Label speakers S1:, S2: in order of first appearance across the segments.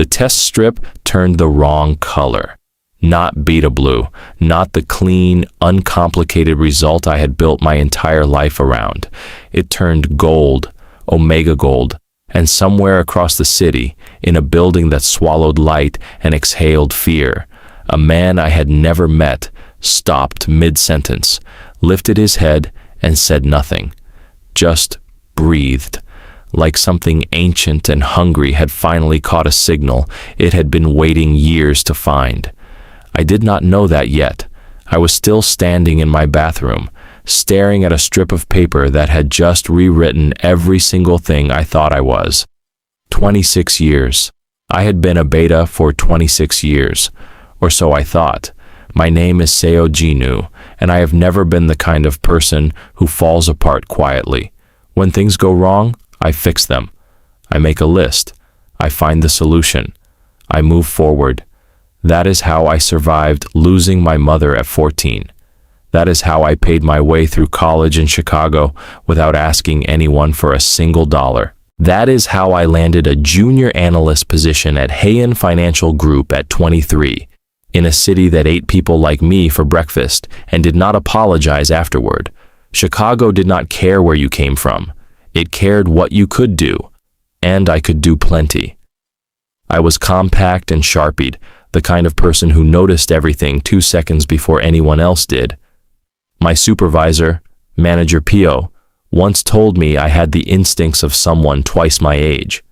S1: The test strip turned the wrong color. Not beta blue, not the clean, uncomplicated result I had built my entire life around. It turned gold, omega gold, and somewhere across the city, in a building that swallowed light and exhaled fear, a man I had never met stopped mid-sentence, lifted his head, and said nothing. Just breathed. Like something ancient and hungry had finally caught a signal it had been waiting years to find. I did not know that yet. I was still standing in my bathroom, staring at a strip of paper that had just rewritten every single thing I thought I was. 26 years. I had been a beta for 26 years, or so I thought. My name is Seo Jinu, and I have never been the kind of person who falls apart quietly. When things go wrong, I fix them. I make a list. I find the solution. I move forward. That is how I survived losing my mother at 14. That is how I paid my way through college in Chicago without asking anyone for a single dollar. That is how I landed a junior analyst position at Heian Financial Group at 23, in a city that ate people like me for breakfast and did not apologize afterward. Chicago did not care where you came from. It cared what you could do, and I could do plenty. I was compact and sharpied, the kind of person who noticed everything 2 seconds before anyone else did. My supervisor, Manager Pio, once told me I had the instincts of someone twice my age.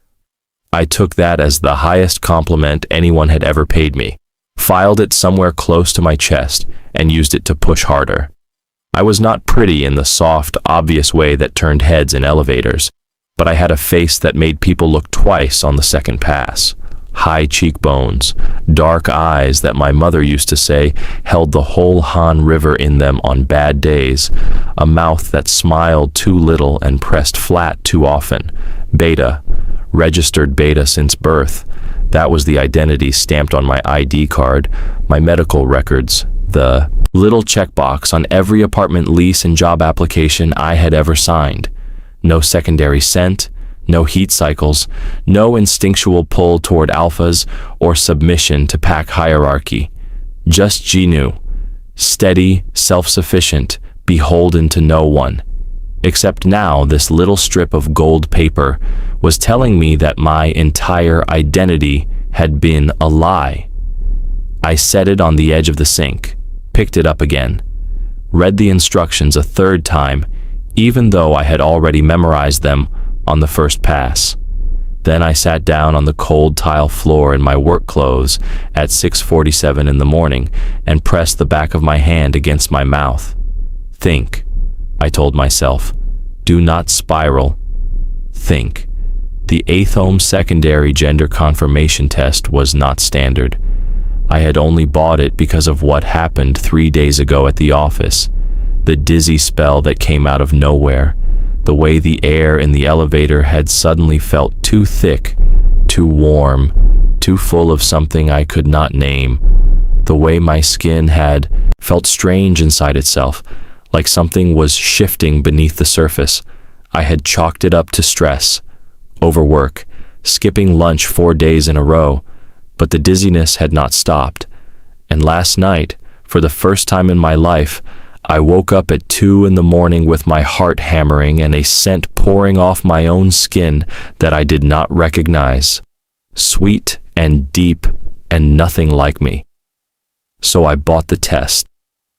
S1: I took that as the highest compliment anyone had ever paid me, filed it somewhere close to my chest, and used it to push harder. I was not pretty in the soft, obvious way that turned heads in elevators, but I had a face that made people look twice on the second pass. High cheekbones, dark eyes that my mother used to say held the whole Han River in them on bad days, a mouth that smiled too little and pressed flat too often. Beta, registered beta since birth. That was the identity stamped on my ID card, my medical records, the little checkbox on every apartment lease and job application I had ever signed. No secondary scent, no heat cycles, no instinctual pull toward alphas or submission to pack hierarchy. Just Jinu, steady, self-sufficient, beholden to no one. Except now this little strip of gold paper was telling me that my entire identity had been a lie. I set it on the edge of the sink, picked it up again, read the instructions a third time, even though I had already memorized them on the first pass. Then I sat down on the cold tile floor in my work clothes at 6:47 in the morning and pressed the back of my hand against my mouth. Think, I told myself. Do not spiral. Think. The 8th Ohm secondary gender confirmation test was not standard. I had only bought it because of what happened 3 days ago at the office. The dizzy spell that came out of nowhere. The way the air in the elevator had suddenly felt too thick, too warm, too full of something I could not name. The way my skin had felt strange inside itself, like something was shifting beneath the surface. I had chalked it up to stress, overwork, skipping lunch 4 days in a row, but the dizziness had not stopped. And last night, for the first time in my life, I woke up at 2 in the morning with my heart hammering and a scent pouring off my own skin that I did not recognize. Sweet and deep and nothing like me. So I bought the test.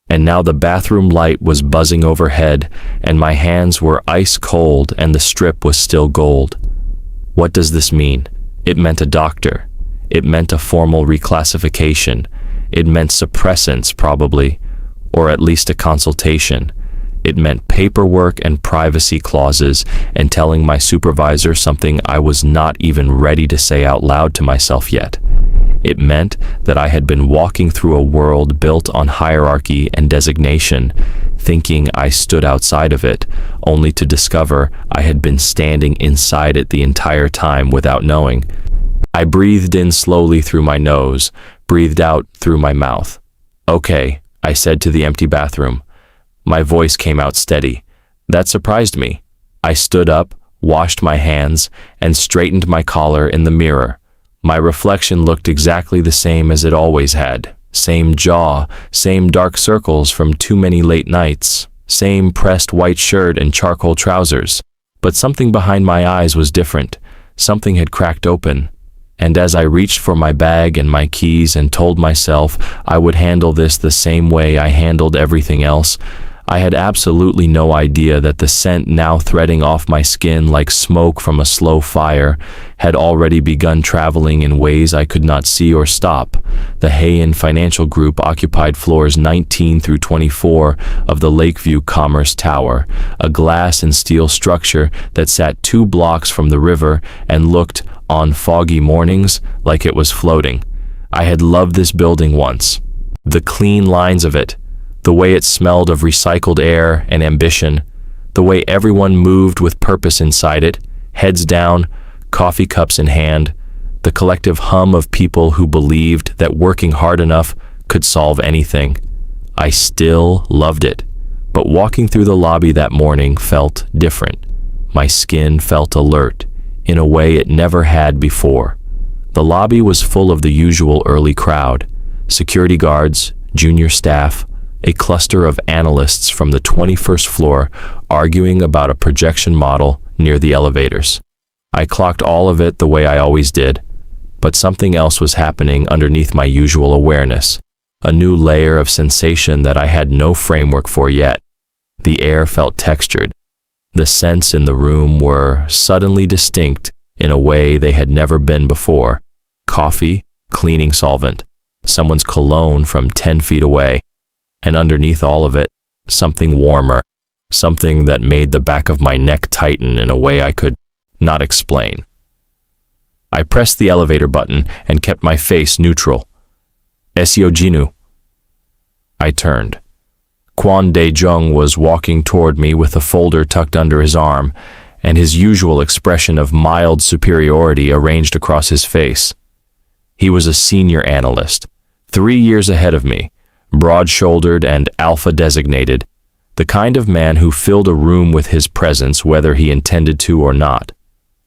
S1: And now the bathroom light was buzzing overhead and my hands were ice cold and the strip was still gold. What does this mean? It meant a doctor. It meant a formal reclassification. It meant suppressants, probably. Or at least a consultation. It meant paperwork and privacy clauses and telling my supervisor something I was not even ready to say out loud to myself yet. It meant that I had been walking through a world built on hierarchy and designation, thinking I stood outside of it, only to discover I had been standing inside it the entire time without knowing. I breathed in slowly through my nose, breathed out through my mouth. Okay, I said to the empty bathroom. My voice came out steady. That surprised me. I stood up, washed my hands, and straightened my collar in the mirror. My reflection looked exactly the same as it always had. Same jaw, same dark circles from too many late nights, same pressed white shirt and charcoal trousers. But something behind my eyes was different. Something had cracked open. And as I reached for my bag and my keys and told myself I would handle this the same way I handled everything else, I had absolutely no idea that the scent now threading off my skin like smoke from a slow fire had already begun traveling in ways I could not see or stop. The Heian Financial Group occupied floors 19 through 24 of the Lakeview Commerce Tower, a glass and steel structure that sat 2 blocks from the river and looked, on foggy mornings, like it was floating. I had loved this building once. The clean lines of it, the way it smelled of recycled air and ambition, the way everyone moved with purpose inside it, heads down, coffee cups in hand, the collective hum of people who believed that working hard enough could solve anything. I still loved it, but walking through the lobby that morning felt different. My skin felt alert, in a way it never had before. The lobby was full of the usual early crowd, security guards, junior staff, a cluster of analysts from the 21st floor arguing about a projection model near the elevators. I clocked all of it the way I always did, but something else was happening underneath my usual awareness, a new layer of sensation that I had no framework for yet. The air felt textured. The scents in the room were suddenly distinct in a way they had never been before. Coffee, cleaning solvent, someone's cologne from 10 feet away. And underneath all of it, something warmer, something that made the back of my neck tighten in a way I could not explain. I pressed the elevator button and kept my face neutral. Seo Jinu. I turned. Kwon Dae-jung was walking toward me with a folder tucked under his arm, and his usual expression of mild superiority arranged across his face. He was a senior analyst, 3 years ahead of me, broad-shouldered and alpha-designated, the kind of man who filled a room with his presence whether he intended to or not.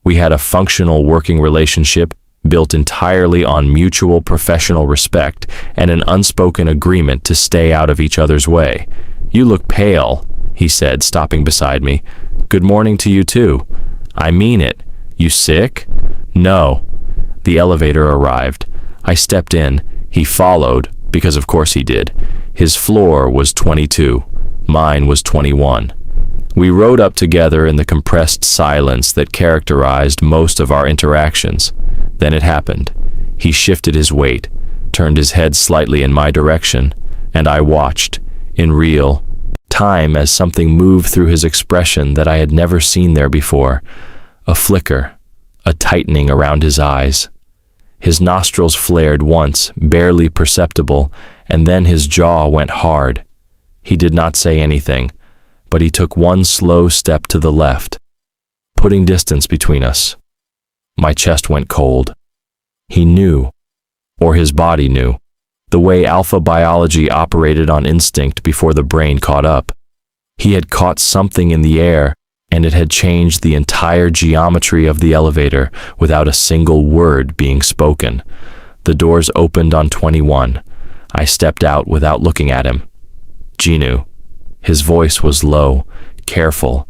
S1: We had a functional working relationship built entirely on mutual professional respect and an unspoken agreement to stay out of each other's way. "You look pale," he said, stopping beside me. "Good morning to you too." "I mean it. You sick?" "No." The elevator arrived. I stepped in. He followed, because of course he did. His floor was 22. Mine was 21. We rode up together in the compressed silence that characterized most of our interactions. Then it happened. He shifted his weight, turned his head slightly in my direction, and I watched, in real time, as something moved through his expression that I had never seen there before. A flicker, a tightening around his eyes. His nostrils flared once, barely perceptible, and then his jaw went hard. He did not say anything, but he took one slow step to the left, putting distance between us. My chest went cold. He knew, or his body knew, the way alpha biology operated on instinct before the brain caught up. He had caught something in the air, and it had changed the entire geometry of the elevator without a single word being spoken. The doors opened on 21. I stepped out without looking at him. "Jinu." His voice was low, careful.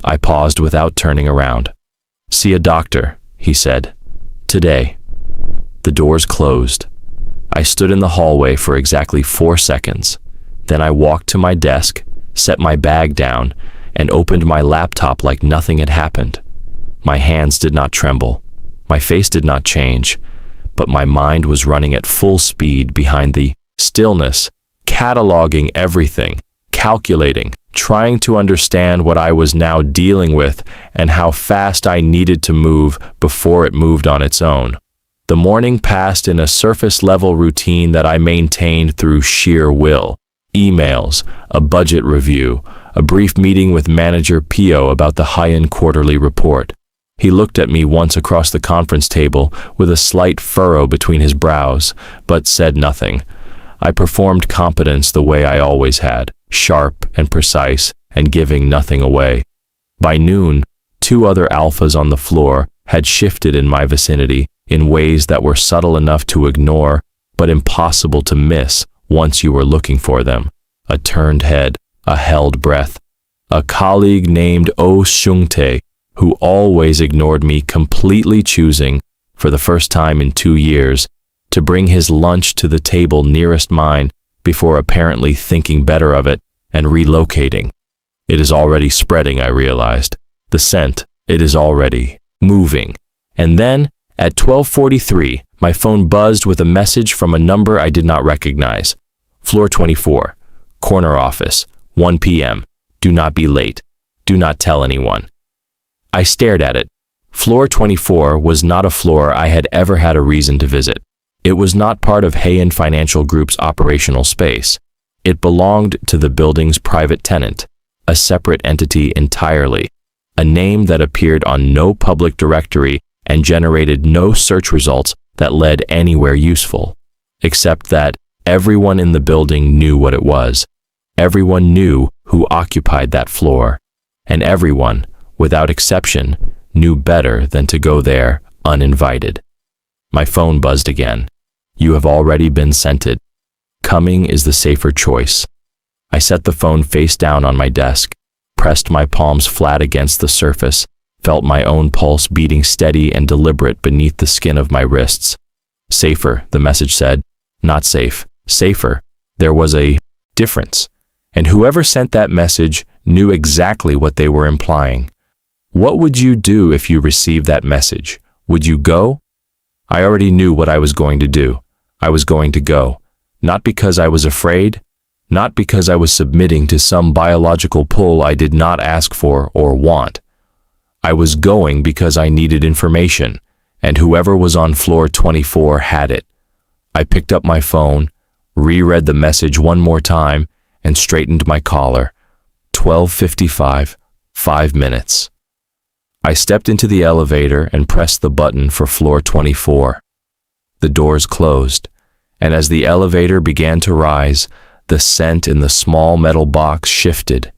S1: I paused without turning around. "See a doctor," he said. "Today." The doors closed. I stood in the hallway for exactly 4 seconds. Then I walked to my desk, set my bag down, and opened my laptop like nothing had happened. My hands did not tremble. My face did not change, but my mind was running at full speed behind the stillness, cataloging everything, calculating, trying to understand what I was now dealing with and how fast I needed to move before it moved on its own. The morning passed in a surface-level routine that I maintained through sheer will. Emails, a budget review, a brief meeting with manager Pio about the Heian quarterly report. He looked at me once across the conference table with a slight furrow between his brows, but said nothing. I performed competence the way I always had, sharp and precise and giving nothing away. By noon, 2 other alphas on the floor had shifted in my vicinity, in ways that were subtle enough to ignore, but impossible to miss once you were looking for them. A turned head, a held breath. A colleague named Oh Seung-tae, who always ignored me, completely choosing, for the first time in 2 years, to bring his lunch to the table nearest mine before apparently thinking better of it and relocating. It is already spreading, I realized. The scent, it is already moving. And then, at 12:43, my phone buzzed with a message from a number I did not recognize. Floor 24, corner office, 1 p.m. Do not be late. Do not tell anyone. I stared at it. Floor 24 was not a floor I had ever had a reason to visit. It was not part of Heian Financial Group's operational space. It belonged to the building's private tenant, a separate entity entirely, a name that appeared on no public directory and generated no search results that led anywhere useful, except that everyone in the building knew what it was. Everyone knew who occupied that floor, and everyone, without exception, knew better than to go there uninvited. My phone buzzed again. You have already been scented. Coming is the safer choice. I set the phone face down on my desk, pressed my palms flat against the surface, felt my own pulse beating steady and deliberate beneath the skin of my wrists. Safer, the message said. Not safe. Safer. There was a difference. And whoever sent that message knew exactly what they were implying. What would you do if you received that message? Would you go? I already knew what I was going to do. I was going to go. Not because I was afraid, not because I was submitting to some biological pull I did not ask for or want. I was going because I needed information, and whoever was on floor 24 had it. I picked up my phone, reread the message one more time, and straightened my collar. 12:55, 5 minutes. I stepped into the elevator and pressed the button for floor 24. The doors closed, and as the elevator began to rise, the scent in the small metal box shifted,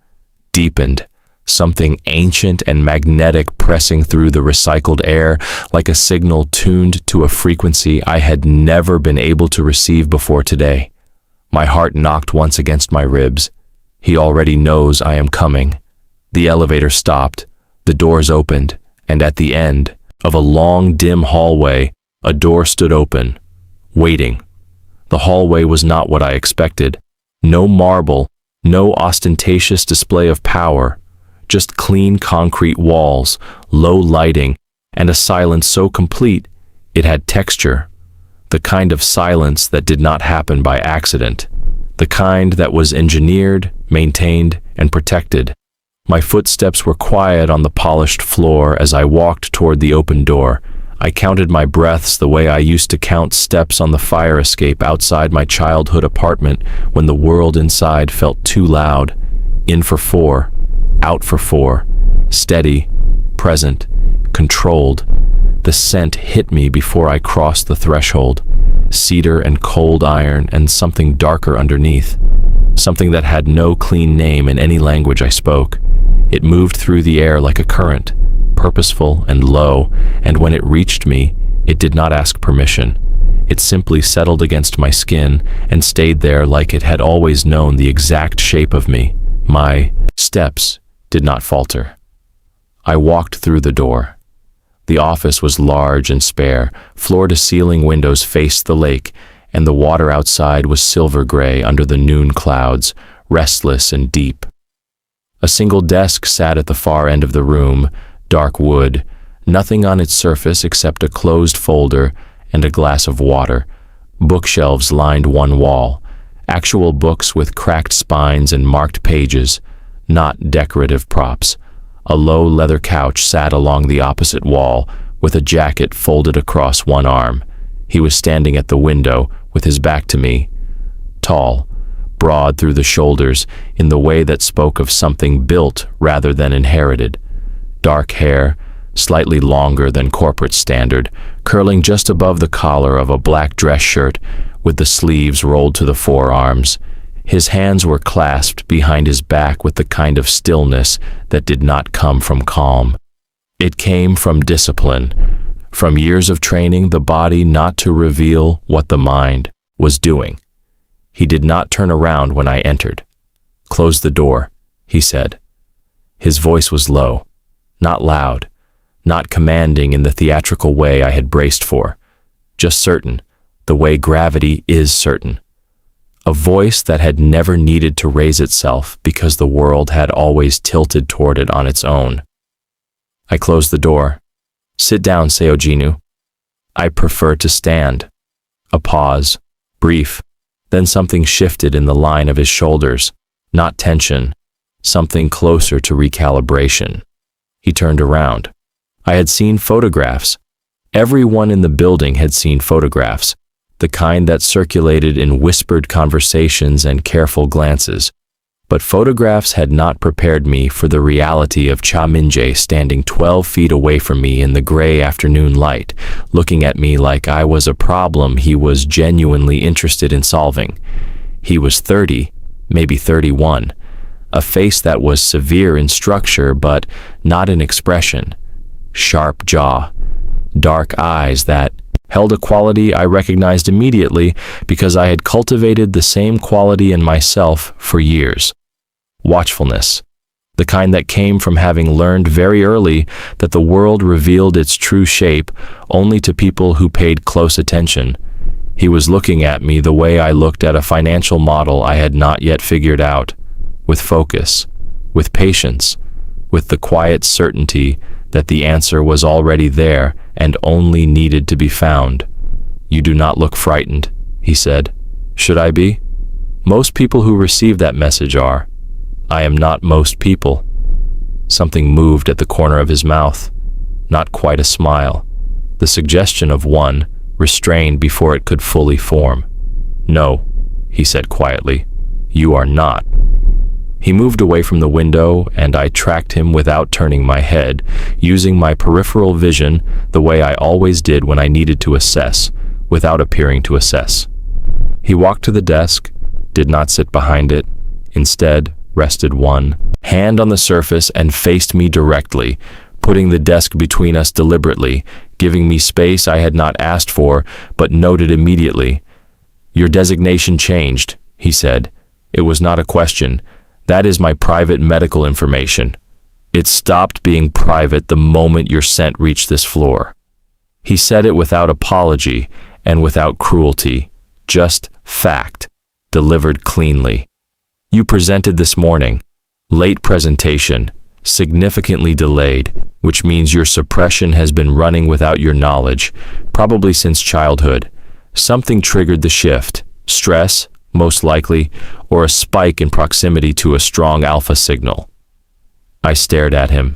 S1: deepened, something ancient and magnetic pressing through the recycled air like a signal tuned to a frequency I had never been able to receive before today. My heart knocked once against my ribs. He already knows I am coming. The elevator stopped, the doors opened, and at the end of a long, dim hallway, a door stood open, waiting. The hallway was not what I expected. No marble, no ostentatious display of power, just clean concrete walls, low lighting, and a silence so complete it had texture. The kind of silence that did not happen by accident. The kind that was engineered, maintained, and protected. My footsteps were quiet on the polished floor as I walked toward the open door. I counted my breaths the way I used to count steps on the fire escape outside my childhood apartment when the world inside felt too loud. In for 4, out for 4, steady, present, controlled. The scent hit me before I crossed the threshold. Cedar and cold iron and something darker underneath. Something that had no clean name in any language I spoke. It moved through the air like a current, purposeful and low, and when it reached me, it did not ask permission. It simply settled against my skin and stayed there like it had always known the exact shape of me. My steps did not falter. I walked through the door. The office was large and spare. Floor-to-ceiling windows faced the lake, and the water outside was silver gray under the noon clouds, restless and deep. A single desk sat at the far end of the room, dark wood, nothing on its surface except a closed folder and a glass of water. Bookshelves lined one wall, actual books with cracked spines and marked pages, not decorative props. A low leather couch sat along the opposite wall, with a jacket folded across one arm. He was standing at the window, with his back to me. Tall, broad through the shoulders, in the way that spoke of something built rather than inherited. Dark hair, slightly longer than corporate standard, curling just above the collar of a black dress shirt, with the sleeves rolled to the forearms. His hands were clasped behind his back with the kind of stillness that did not come from calm. It came from discipline, From years of training the body not to reveal what the mind was doing. He did not turn around when I entered. "Close the door," he said. His voice was low, not loud, not commanding in the theatrical way I had braced for, just certain, the way gravity is certain. A voice that had never needed to raise itself because the world had always tilted toward it on its own. I closed the door. "Sit down, Seo Jinu." "I prefer to stand." A pause, brief, then something shifted in the line of his shoulders, not tension, something closer to recalibration. He turned around. I had seen photographs. Everyone in the building had seen photographs, the kind that circulated in whispered conversations and careful glances. But photographs had not prepared me for the reality of Cha Min-jae standing 12 feet away from me in the gray afternoon light, looking at me like I was a problem he was genuinely interested in solving. He was 30, maybe 31, a face that was severe in structure but not in expression, sharp jaw, dark eyes that held a quality I recognized immediately because I had cultivated the same quality in myself for years. Watchfulness, the kind that came from having learned very early that the world revealed its true shape only to people who paid close attention. He was looking at me the way I looked at a financial model I had not yet figured out, with focus, with patience, with the quiet certainty that the answer was already there and only needed to be found. "You do not look frightened," he said. "Should I be? Most people who receive that message are. I am not most people." Something moved at the corner of his mouth, not quite a smile, the suggestion of one restrained before it could fully form. "No," he said quietly, "you are not." He moved away from the window, and I tracked him without turning my head, using my peripheral vision the way I always did when I needed to assess, without appearing to assess. He walked to the desk, did not sit behind it, instead rested one hand on the surface and faced me directly, putting the desk between us deliberately, giving me space I had not asked for, but noted immediately. "Your designation changed," he said. "It was not a question. That is my private medical information. It stopped being private the moment your scent reached this floor." He said it without apology and without cruelty, just fact, delivered cleanly. "You presented this morning. Late presentation, significantly delayed, which means your suppression has been running without your knowledge, probably since childhood. Something triggered the shift. Stress, most likely, or a spike in proximity to a strong alpha signal." I stared at him.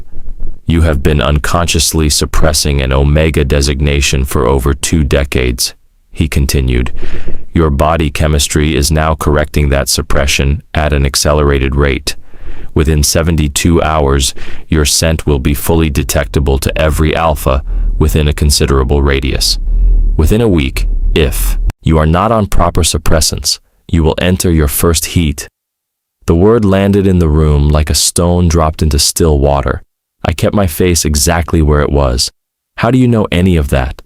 S1: "You have been unconsciously suppressing an omega designation for over 2 decades, he continued. "Your body chemistry is now correcting that suppression at an accelerated rate. Within 72 hours, your scent will be fully detectable to every alpha within a considerable radius. Within a week, if you are not on proper suppressants, you will enter your first heat." The word landed in the room like a stone dropped into still water. I kept my face exactly where it was. "How do you know any of that?"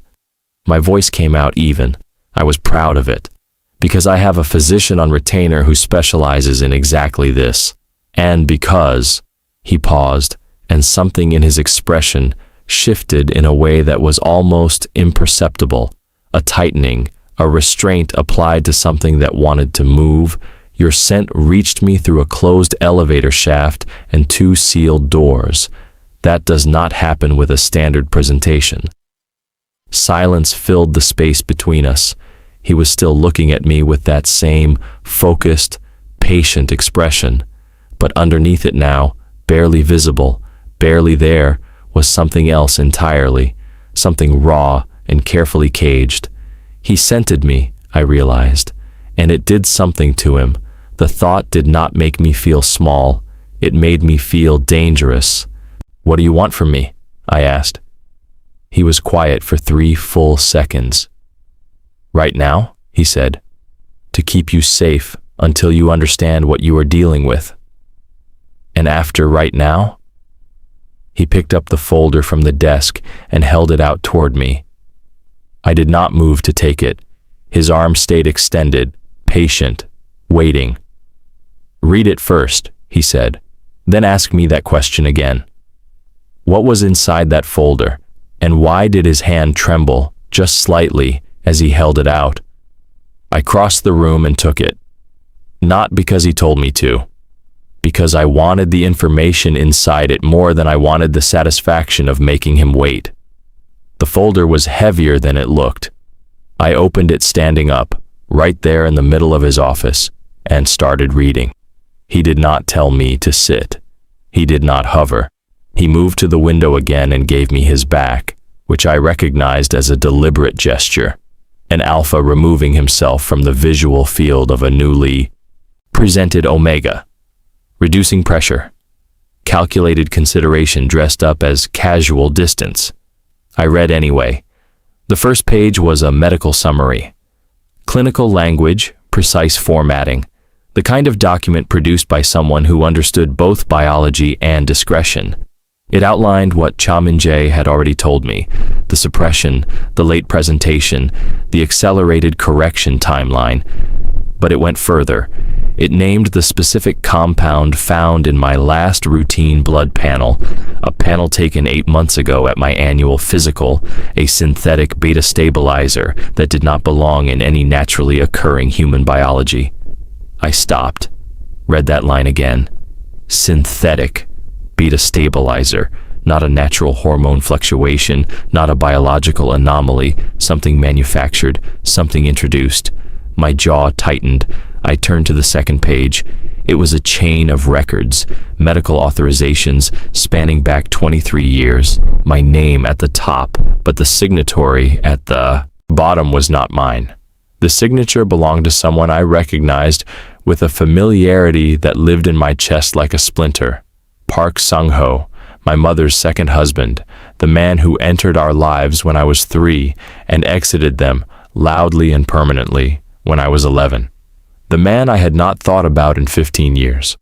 S1: My voice came out even. I was proud of it. "Because I have a physician on retainer who specializes in exactly this. And because," he paused, and something in his expression shifted in a way that was almost imperceptible, a tightening, a restraint applied to something that wanted to move. "Your scent reached me through a closed elevator shaft and 2 sealed doors. That does not happen with a standard presentation." Silence filled the space between us. He was still looking at me with that same focused, patient expression. But underneath it now, barely visible, barely there, was something else entirely, something raw and carefully caged. He scented me, I realized, and it did something to him. The thought did not make me feel small. It made me feel dangerous. "What do you want from me?" I asked. He was quiet for 3 full seconds. "Right now," he said, "to keep you safe until you understand what you are dealing with." "And after right now?" He picked up the folder from the desk and held it out toward me. I did not move to take it. His arm stayed extended, patient, waiting. "Read it first," he said. "Then ask me that question again." What was inside that folder, and why did his hand tremble, just slightly, as he held it out? I crossed the room and took it. Not because he told me to, because I wanted the information inside it more than I wanted the satisfaction of making him wait. The folder was heavier than it looked. I opened it standing up, right there in the middle of his office, and started reading. He did not tell me to sit. He did not hover. He moved to the window again and gave me his back, which I recognized as a deliberate gesture, an alpha removing himself from the visual field of a newly presented omega, reducing pressure, calculated consideration dressed up as casual distance. I read anyway. The first page was a medical summary. Clinical language, precise formatting, the kind of document produced by someone who understood both biology and discretion. It outlined what Cha Min-jae had already told me, the suppression, the late presentation, the accelerated correction timeline. But it went further. It named the specific compound found in my last routine blood panel, a panel taken 8 months ago at my annual physical, a synthetic beta stabilizer that did not belong in any naturally occurring human biology. I stopped, read that line again. Synthetic beta stabilizer, not a natural hormone fluctuation, not a biological anomaly, something manufactured, something introduced. My jaw tightened. I turned to the second page. It was a chain of records, medical authorizations spanning back 23 years, my name at the top, but the signatory at the bottom was not mine. The signature belonged to someone I recognized with a familiarity that lived in my chest like a splinter. Park Sung-ho, my mother's second husband, the man who entered our lives when I was 3 and exited them loudly and permanently when I was 11. The man I had not thought about in 15 years.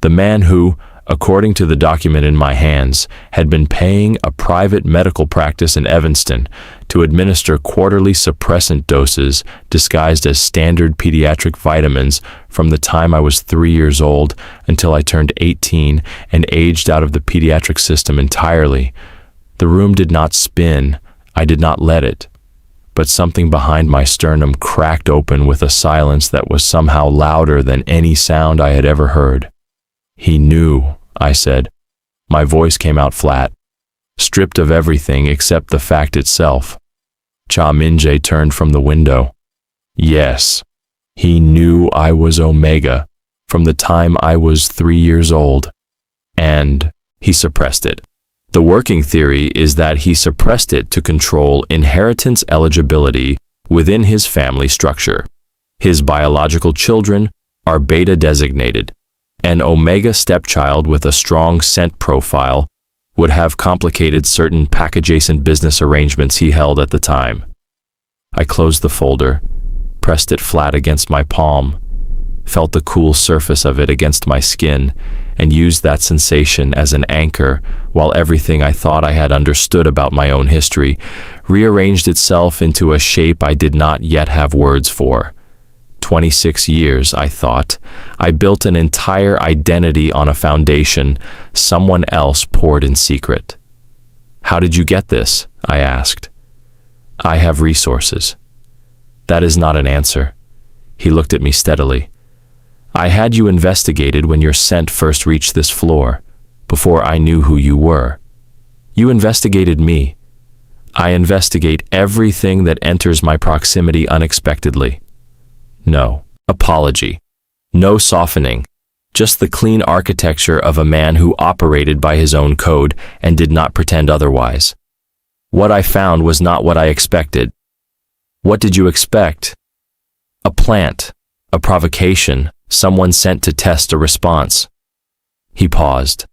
S1: The man who, according to the document in my hands, had been paying a private medical practice in Evanston to administer quarterly suppressant doses disguised as standard pediatric vitamins from the time I was 3 years old until I turned 18 and aged out of the pediatric system entirely. The room did not spin. I did not let it. But something behind my sternum cracked open with a silence that was somehow louder than any sound I had ever heard. "He knew," I said. My voice came out flat, stripped of everything except the fact itself. Cha Min-jae turned from the window. "Yes, he knew I was Omega from the time I was 3 years old. And he suppressed it. The working theory is that he suppressed it to control inheritance eligibility within his family structure. His biological children are beta designated. An omega stepchild with a strong scent profile would have complicated certain pack-adjacent business arrangements he held at the time." I closed the folder, pressed it flat against my palm, felt the cool surface of it against my skin, and used that sensation as an anchor while everything I thought I had understood about my own history rearranged itself into a shape I did not yet have words for. 26 years, I thought. I built an entire identity on a foundation someone else poured in secret. "How did you get this?" I asked. "I have resources." "That is not an answer." He looked at me steadily. "I had you investigated when your scent first reached this floor, before I knew who you were. You investigated me. I investigate everything that enters my proximity unexpectedly. No apology, no softening, just the clean architecture of a man who operated by his own code and did not pretend otherwise. What I found was not what I expected." "What did you expect?" "A plant, a provocation, someone sent to test a response." He paused.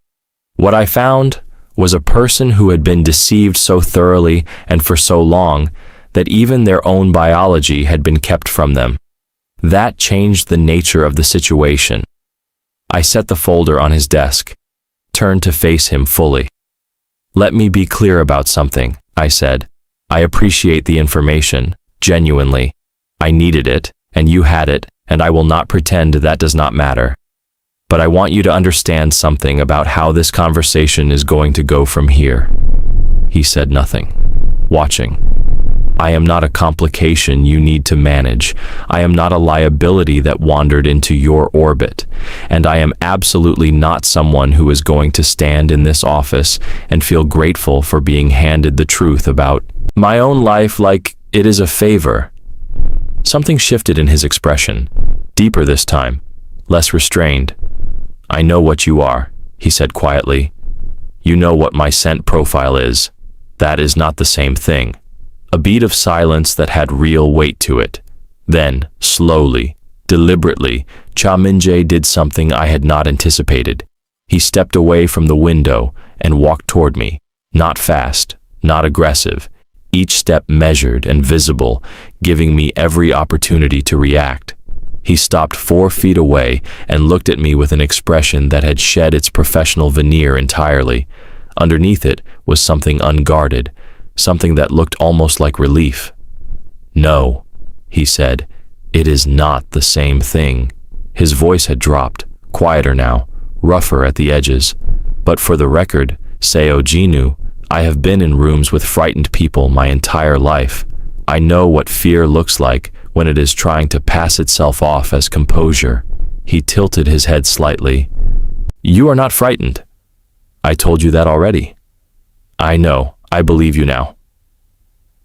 S1: "What I found was a person who had been deceived so thoroughly and for so long that even their own biology had been kept from them. That changed the nature of the situation." I set the folder on his desk, turned to face him fully. "Let me be clear about something," I said. I appreciate the information, genuinely. I needed it, and you had it, and I will not pretend that does not matter. But I want you to understand something about how this conversation is going to go from here." He said nothing, watching. "I am not a complication you need to manage. I am not a liability that wandered into your orbit. And I am absolutely not someone who is going to stand in this office and feel grateful for being handed the truth about my own life like it is a favor." Something shifted in his expression, deeper this time, less restrained. "I know what you are," he said quietly. "You know what my scent profile is. That is not the same thing." A beat of silence that had real weight to it. Then, slowly, deliberately, Cha Min-jae did something I had not anticipated. He stepped away from the window and walked toward me, not fast, not aggressive, each step measured and visible, giving me every opportunity to react. He stopped 4 feet away and looked at me with an expression that had shed its professional veneer entirely. Underneath it was something unguarded, something that looked almost like relief. "No," he said, "it is not the same thing." His voice had dropped, quieter now, rougher at the edges. "But for the record, Seo Jinu, I have been in rooms with frightened people my entire life. I know what fear looks like when it is trying to pass itself off as composure." He tilted his head slightly. "You are not frightened. I told you that already." "I know. I believe you now."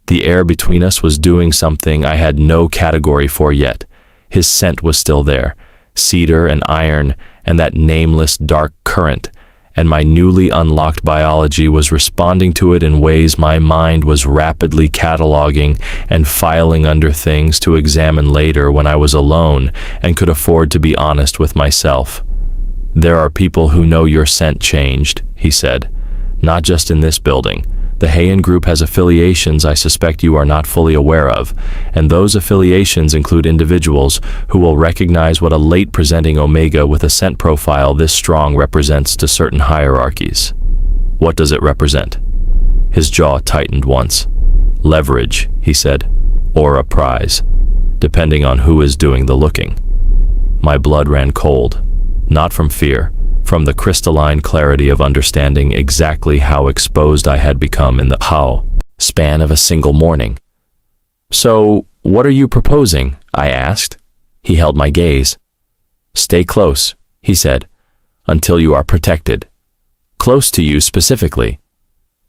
S1: The air between us was doing something I had no category for yet. His scent was still there, cedar and iron and that nameless dark current, and my newly unlocked biology was responding to it in ways my mind was rapidly cataloging and filing under things to examine later when I was alone and could afford to be honest with myself. "There are people who know your scent changed," he said. "Not just in this building. The Heian Group has affiliations I suspect you are not fully aware of, and those affiliations include individuals who will recognize what a late-presenting Omega with a scent profile this strong represents to certain hierarchies." "What does it represent?" His jaw tightened once. "Leverage," he said, "or a prize, depending on who is doing the looking." My blood ran cold, not from fear, from the crystalline clarity of understanding exactly how exposed I had become in the span of a single morning. "So, what are you proposing?" I asked. He held my gaze. "Stay close," he said, "until you are protected." "Close to you specifically?"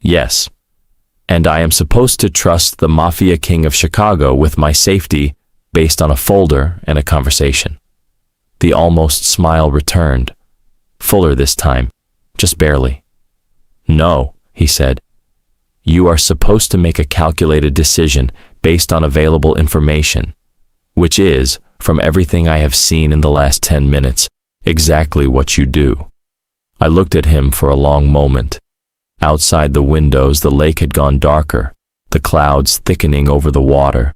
S1: "Yes. And I am supposed to trust the Mafia King of Chicago with my safety based on a folder and a conversation." The almost smile returned. Fuller this time, just barely. "No," he said. "You are supposed to make a calculated decision based on available information, which is, from everything I have seen in the last 10 minutes, exactly what you do." I looked at him for a long moment. Outside the windows, the lake had gone darker, the clouds thickening over the water,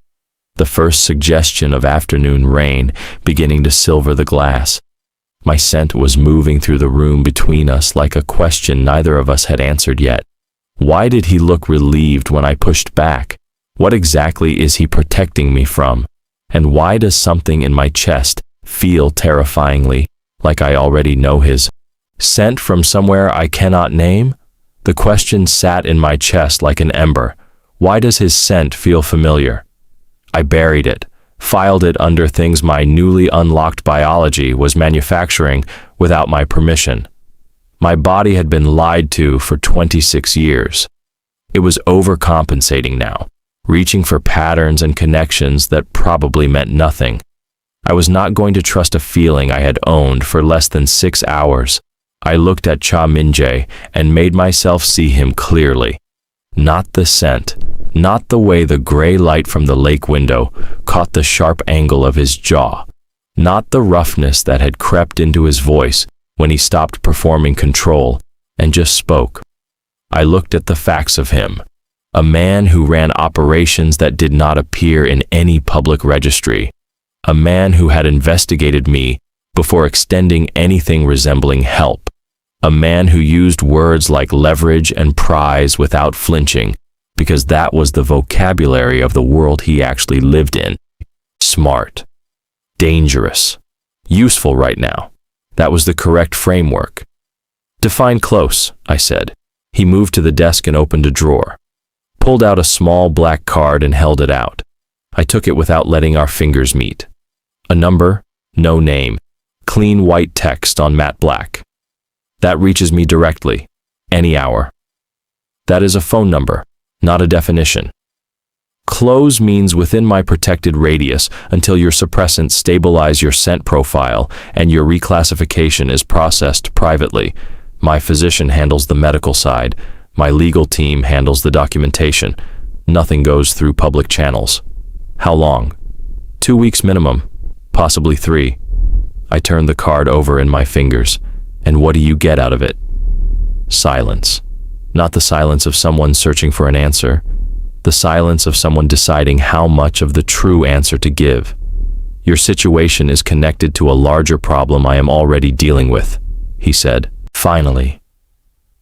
S1: the first suggestion of afternoon rain beginning to silver the glass. My scent was moving through the room between us like a question neither of us had answered yet. Why did he look relieved when I pushed back? What exactly is he protecting me from? And why does something in my chest feel terrifyingly like I already know his scent from somewhere I cannot name? The question sat in my chest like an ember. Why does his scent feel familiar? I buried it, filed it under things my newly unlocked biology was manufacturing without my permission. My body had been lied to for 26 years. It was overcompensating now, reaching for patterns and connections that probably meant nothing. I was not going to trust a feeling I had owned for less than 6 hours. I looked at Cha Min-jae and made myself see him clearly. Not the scent, not the way the gray light from the lake window caught the sharp angle of his jaw, not the roughness that had crept into his voice when he stopped performing control and just spoke. I looked at the facts of him, a man who ran operations that did not appear in any public registry, a man who had investigated me before extending anything resembling help, a man who used words like leverage and prize without flinching, because that was the vocabulary of the world he actually lived in. Smart, dangerous, useful right now. That was the correct framework. Define close, I said. He moved to the desk and opened a drawer, pulled out a small black card and held it out. I took it without letting our fingers meet. A number, no name, clean white text on matte black. That reaches me directly, any hour. That is a phone number, not a definition. Close means within my protected radius until your suppressants stabilize your scent profile and your reclassification is processed privately. My physician handles the medical side. My legal team handles the documentation. Nothing goes through public channels. How long? 2 weeks minimum, possibly 3. I turned the card over in my fingers. And what do you get out of it? Silence. Not the silence of someone searching for an answer. The silence of someone deciding how much of the true answer to give. Your situation is connected to a larger problem I am already dealing with, he said. Finally,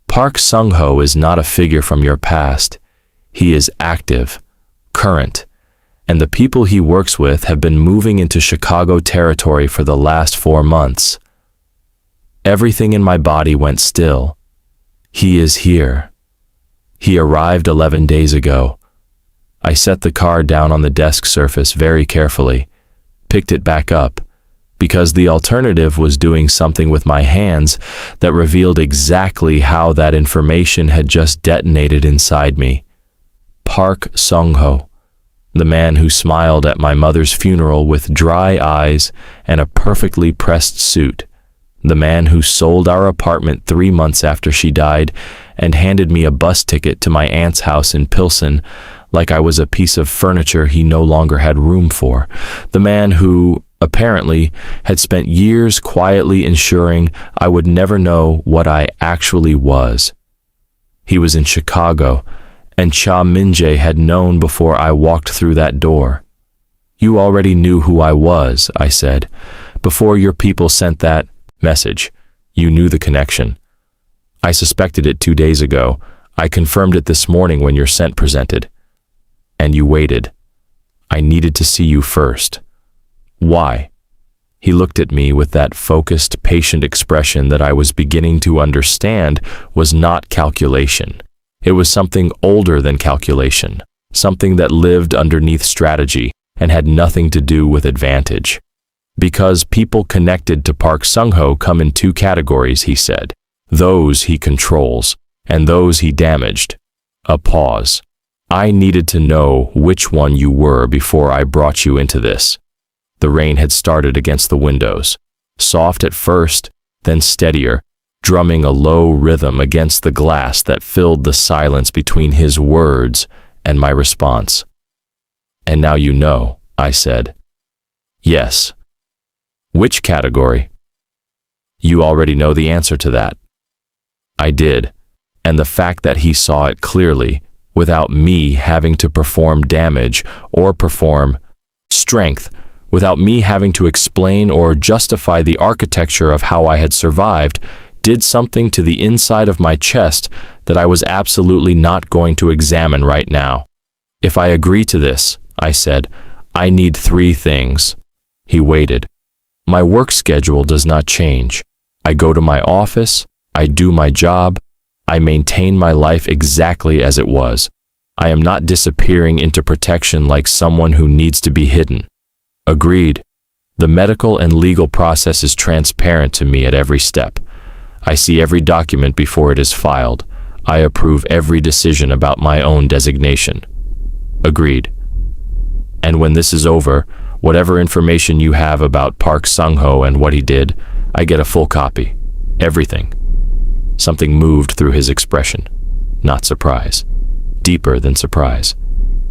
S1: Park Sung-ho is not a figure from your past. He is active, current, and the people he works with have been moving into Chicago territory for the last 4 months. Everything in my body went still. He is here. He arrived 11 days ago. I set the card down on the desk surface very carefully, picked it back up, because the alternative was doing something with my hands that revealed exactly how that information had just detonated inside me. Park Sung-ho, the man who smiled at my mother's funeral with dry eyes and a perfectly pressed suit, the man who sold our apartment 3 months after she died and handed me a bus ticket to my aunt's house in Pilsen like I was a piece of furniture he no longer had room for, the man who, apparently, had spent years quietly ensuring I would never know what I actually was. He was in Chicago, and Cha Min-jae had known before I walked through that door. You already knew who I was, I said. Before your people sent that message, you knew the connection. I suspected it 2 days ago. I confirmed it this morning when your scent presented. And you waited. I needed to see you first. Why? He looked at me with that focused, patient expression that I was beginning to understand was not calculation. It was something older than calculation, something that lived underneath strategy and had nothing to do with advantage. Because people connected to Park Sung-ho come in 2 categories, he said. Those he controls, and those he damaged. A pause. I needed to know which one you were before I brought you into this. The rain had started against the windows, soft at first, then steadier, drumming a low rhythm against the glass that filled the silence between his words and my response. And now you know, I said. Yes. Which category? You already know the answer to that. I did, and the fact that he saw it clearly, without me having to perform damage or perform strength, without me having to explain or justify the architecture of how I had survived, did something to the inside of my chest that I was absolutely not going to examine right now. If I agree to this, I said, I need 3 things. He waited. My work schedule does not change. I go to my office, I do my job, I maintain my life exactly as it was. I am not disappearing into protection like someone who needs to be hidden. Agreed. The medical and legal process is transparent to me at every step. I see every document before it is filed. I approve every decision about my own designation. Agreed. And when this is over, whatever information you have about Park Sung-ho and what he did, I get a full copy. Everything. Something moved through his expression. Not surprise. Deeper than surprise.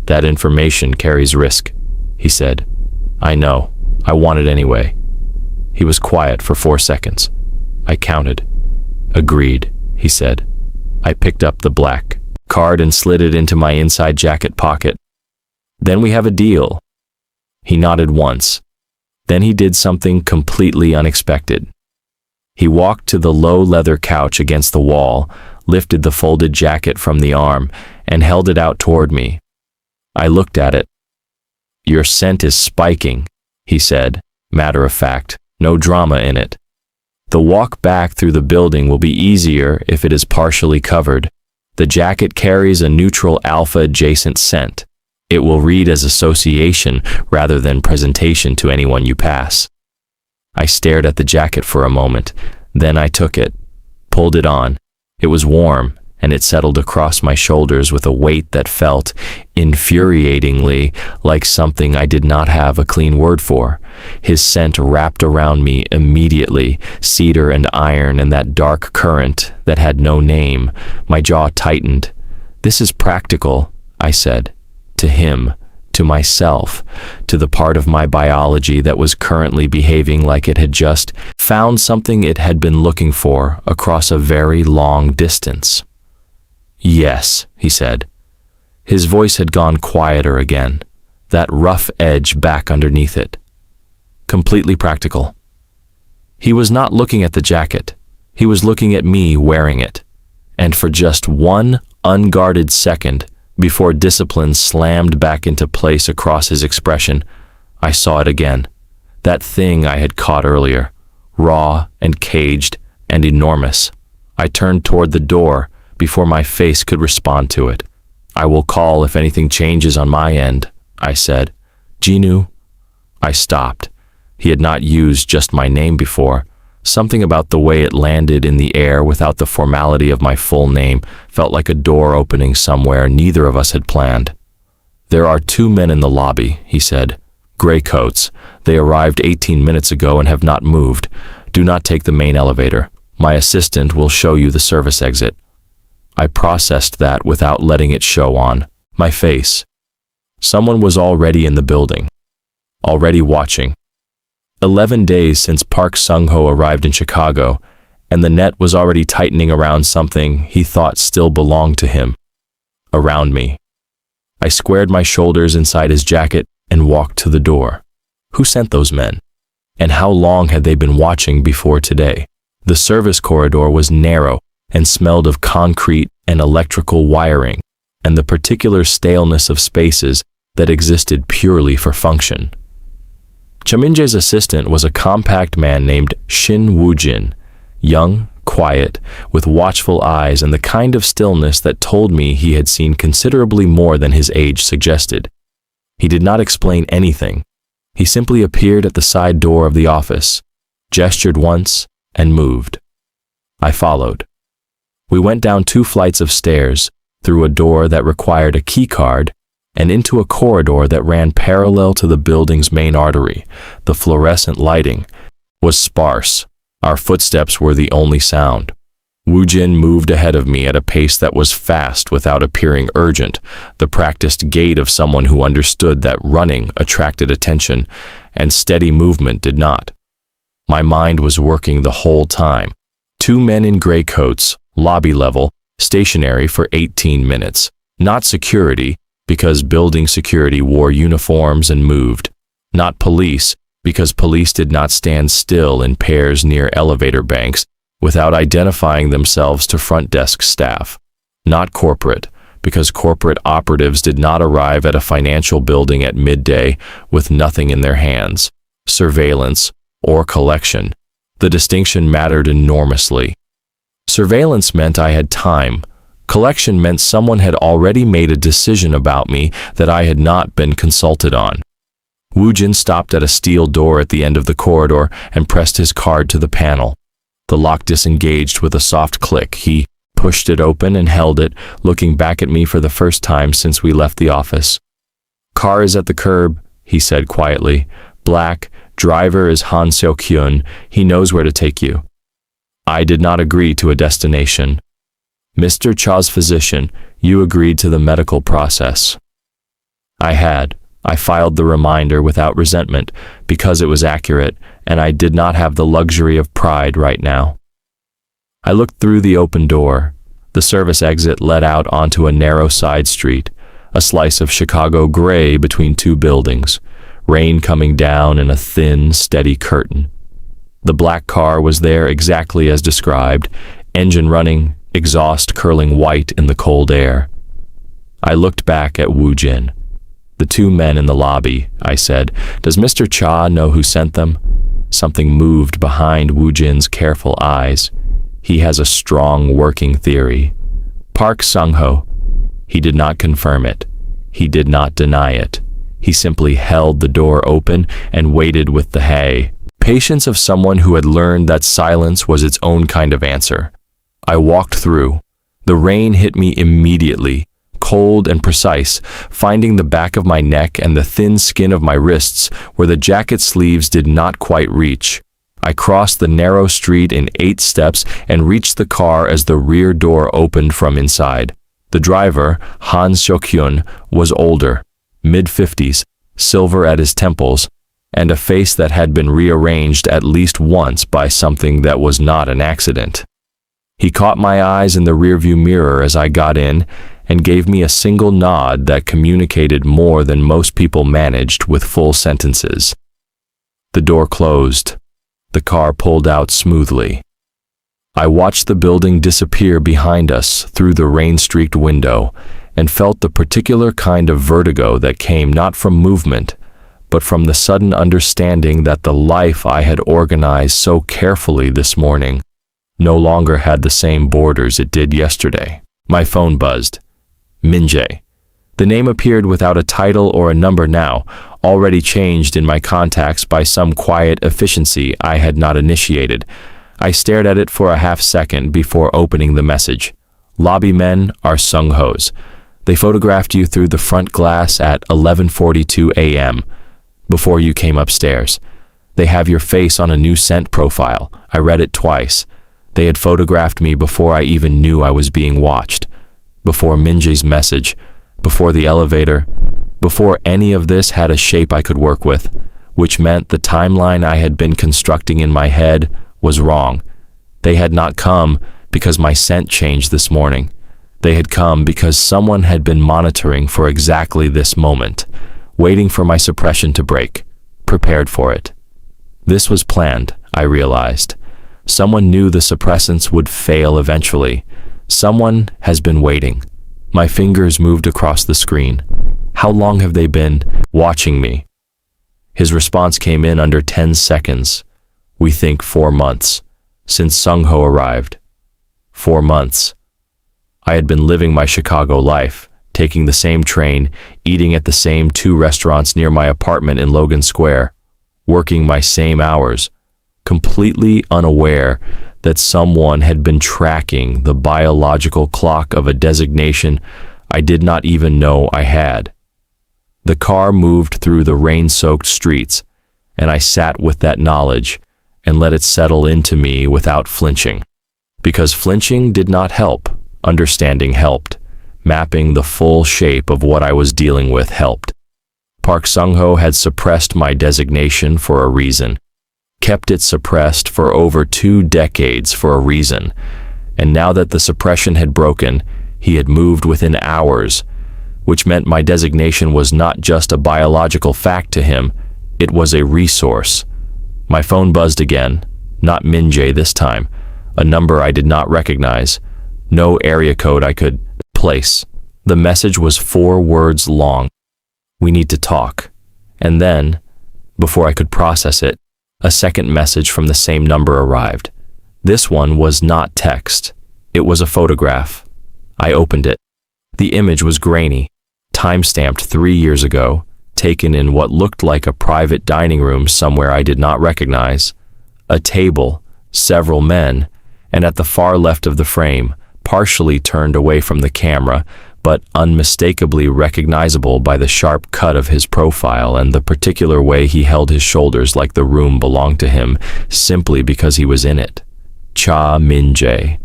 S1: That information carries risk, he said. I know. I want it anyway. He was quiet for 4 seconds. I counted. Agreed, he said. I picked up the black card and slid it into my inside jacket pocket. Then we have a deal. He nodded once. Then he did something completely unexpected. He walked to the low leather couch against the wall, lifted the folded jacket from the arm, and held it out toward me. I looked at it. "Your scent is spiking," he said, matter of fact, no drama in it. "The walk back through the building will be easier if it is partially covered. The jacket carries a neutral alpha-adjacent scent. It will read as association rather than presentation to anyone you pass." I stared at the jacket for a moment, then I took it, pulled it on. It was warm, and it settled across my shoulders with a weight that felt infuriatingly like something I did not have a clean word for. His scent wrapped around me immediately, cedar and iron and that dark current that had no name. My jaw tightened. "This is practical," I said. To him, to myself, to the part of my biology that was currently behaving like it had just found something it had been looking for across a very long distance. "Yes," he said. His voice had gone quieter again, that rough edge back underneath it. "Completely practical." He was not looking at the jacket. He was looking at me wearing it. And for just one unguarded second, before discipline slammed back into place across his expression, I saw it again. That thing I had caught earlier, raw and caged and enormous. I turned toward the door before my face could respond to it. "I will call if anything changes on my end," I said. "Jinu." I stopped. He had not used just my name before. Something about the way it landed in the air without the formality of my full name felt like a door opening somewhere neither of us had planned. "There are 2 men in the lobby," he said. "Gray coats. They arrived 18 minutes ago and have not moved. Do not take the main elevator. My assistant will show you the service exit." I processed that without letting it show on my face. Someone was already in the building, already watching. 11 days since Park Sung-ho arrived in Chicago, and the net was already tightening around something he thought still belonged to him. Around me. I squared my shoulders inside his jacket and walked to the door. Who sent those men? And how long had they been watching before today? The service corridor was narrow and smelled of concrete and electrical wiring, and the particular staleness of spaces that existed purely for function. Chaminje's assistant was a compact man named Shin Woo-jin, young, quiet, with watchful eyes and the kind of stillness that told me he had seen considerably more than his age suggested. He did not explain anything. He simply appeared at the side door of the office, gestured once, and moved. I followed. We went down 2 flights of stairs, through a door that required a key card, and into a corridor that ran parallel to the building's main artery. The fluorescent lighting was sparse. Our footsteps were the only sound. Woo-jin moved ahead of me at a pace that was fast without appearing urgent, the practiced gait of someone who understood that running attracted attention and steady movement did not. My mind was working the whole time. 2 men in gray coats, lobby level, stationary for 18 minutes. Not security, because building security wore uniforms and moved. Not police, because police did not stand still in pairs near elevator banks without identifying themselves to front desk staff. Not corporate, because corporate operatives did not arrive at a financial building at midday with nothing in their hands. Surveillance or collection. The distinction mattered enormously. Surveillance meant I had time. Collection meant someone had already made a decision about me that I had not been consulted on. Woo-jin stopped at a steel door at the end of the corridor and pressed his card to the panel. The lock disengaged with a soft click. He pushed it open and held it, looking back at me for the first time since we left the office. "Car is at the curb," he said quietly. "Black. Driver is Han Seo-kyun. He knows where to take you." I did not agree to a destination. "Mr. Cha's physician, you agreed to the medical process." I had. I filed the reminder without resentment because it was accurate, and I did not have the luxury of pride right now. I looked through the open door. The service exit led out onto a narrow side street, a slice of Chicago gray between 2 buildings, rain coming down in a thin, steady curtain. The black car was there exactly as described, engine running, exhaust curling white in the cold air. I looked back at Woo Jin. "The two men in the lobby," I said. "Does Mr. Cha know who sent them?" Something moved behind Woo Jin's careful eyes. He has a strong working theory. "Park Sung-ho." He did not confirm it. He did not deny it. He simply held the door open and waited with the patience of someone who had learned that silence was its own kind of answer. I walked through. The rain hit me immediately, cold and precise, finding the back of my neck and the thin skin of my wrists where the jacket sleeves did not quite reach. I crossed the narrow street in 8 steps and reached the car as the rear door opened from inside. The driver, Han Seok-hyun, was older, mid-50s, silver at his temples, and a face that had been rearranged at least once by something that was not an accident. He caught my eyes in the rearview mirror as I got in and gave me a single nod that communicated more than most people managed with full sentences. The door closed. The car pulled out smoothly. I watched the building disappear behind us through the rain-streaked window and felt the particular kind of vertigo that came not from movement, but from the sudden understanding that the life I had organized so carefully this morning no longer had the same borders it did yesterday. My phone buzzed. Min-jae. The name appeared without a title or a number now, already changed in my contacts by some quiet efficiency I had not initiated. I stared at it for a half-second before opening the message. "Lobby men are Sung-ho's. They photographed you through the front glass at 11:42 a.m. before you came upstairs. They have your face on a new scent profile. I read it twice. They had photographed me before I even knew I was being watched. Before Min-jae's message, before the elevator, before any of this had a shape I could work with, which meant the timeline I had been constructing in my head was wrong. They had not come because my scent changed this morning. They had come because someone had been monitoring for exactly this moment, waiting for my suppression to break, prepared for it. This was planned, I realized. Someone knew the suppressants would fail eventually. Someone has been waiting. My fingers moved across the screen. How long have they been watching me? His response came in under 10 seconds. "We think 4 months, since Sung-ho arrived." 4 months. I had been living my Chicago life, taking the same train, eating at the same 2 restaurants near my apartment in Logan Square, working my same hours, completely unaware that someone had been tracking the biological clock of a designation I did not even know I had. The car moved through the rain-soaked streets, and I sat with that knowledge and let it settle into me without flinching. Because flinching did not help, understanding helped. Mapping the full shape of what I was dealing with helped. Park Sung-ho had suppressed my designation for a reason. Kept it suppressed for over 2 decades for a reason. And now that the suppression had broken, he had moved within hours, which meant my designation was not just a biological fact to him, it was a resource. My phone buzzed again, not Min-jae this time, a number I did not recognize, no area code I could place. The message was 4 words long. "We need to talk." And then, before I could process it, a second message from the same number arrived. This one was not text. It was a photograph. I opened it. The image was grainy, time-stamped 3 years ago, taken in what looked like a private dining room somewhere I did not recognize. A table, several men, and at the far left of the frame, partially turned away from the camera, but unmistakably recognizable by the sharp cut of his profile and the particular way he held his shoulders like the room belonged to him simply because he was in it. Cha Min-jae,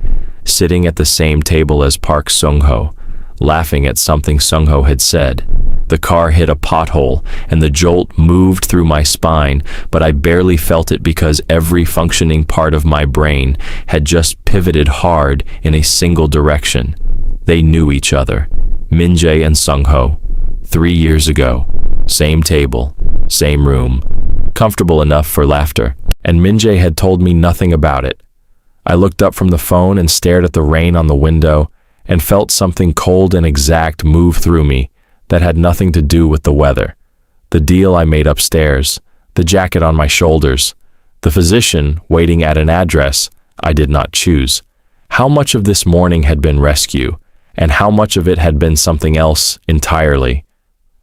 S1: sitting at the same table as Park Sung-ho, laughing at something Sung-ho had said. The car hit a pothole, and the jolt moved through my spine, but I barely felt it because every functioning part of my brain had just pivoted hard in a single direction. They knew each other, Min-jae and Sung-ho. 3 years ago, same table, same room, comfortable enough for laughter, and Min-jae had told me nothing about it. I looked up from the phone and stared at the rain on the window and felt something cold and exact move through me that had nothing to do with the weather. The deal I made upstairs, the jacket on my shoulders, the physician waiting at an address I did not choose. How much of this morning had been rescue, and how much of it had been something else entirely?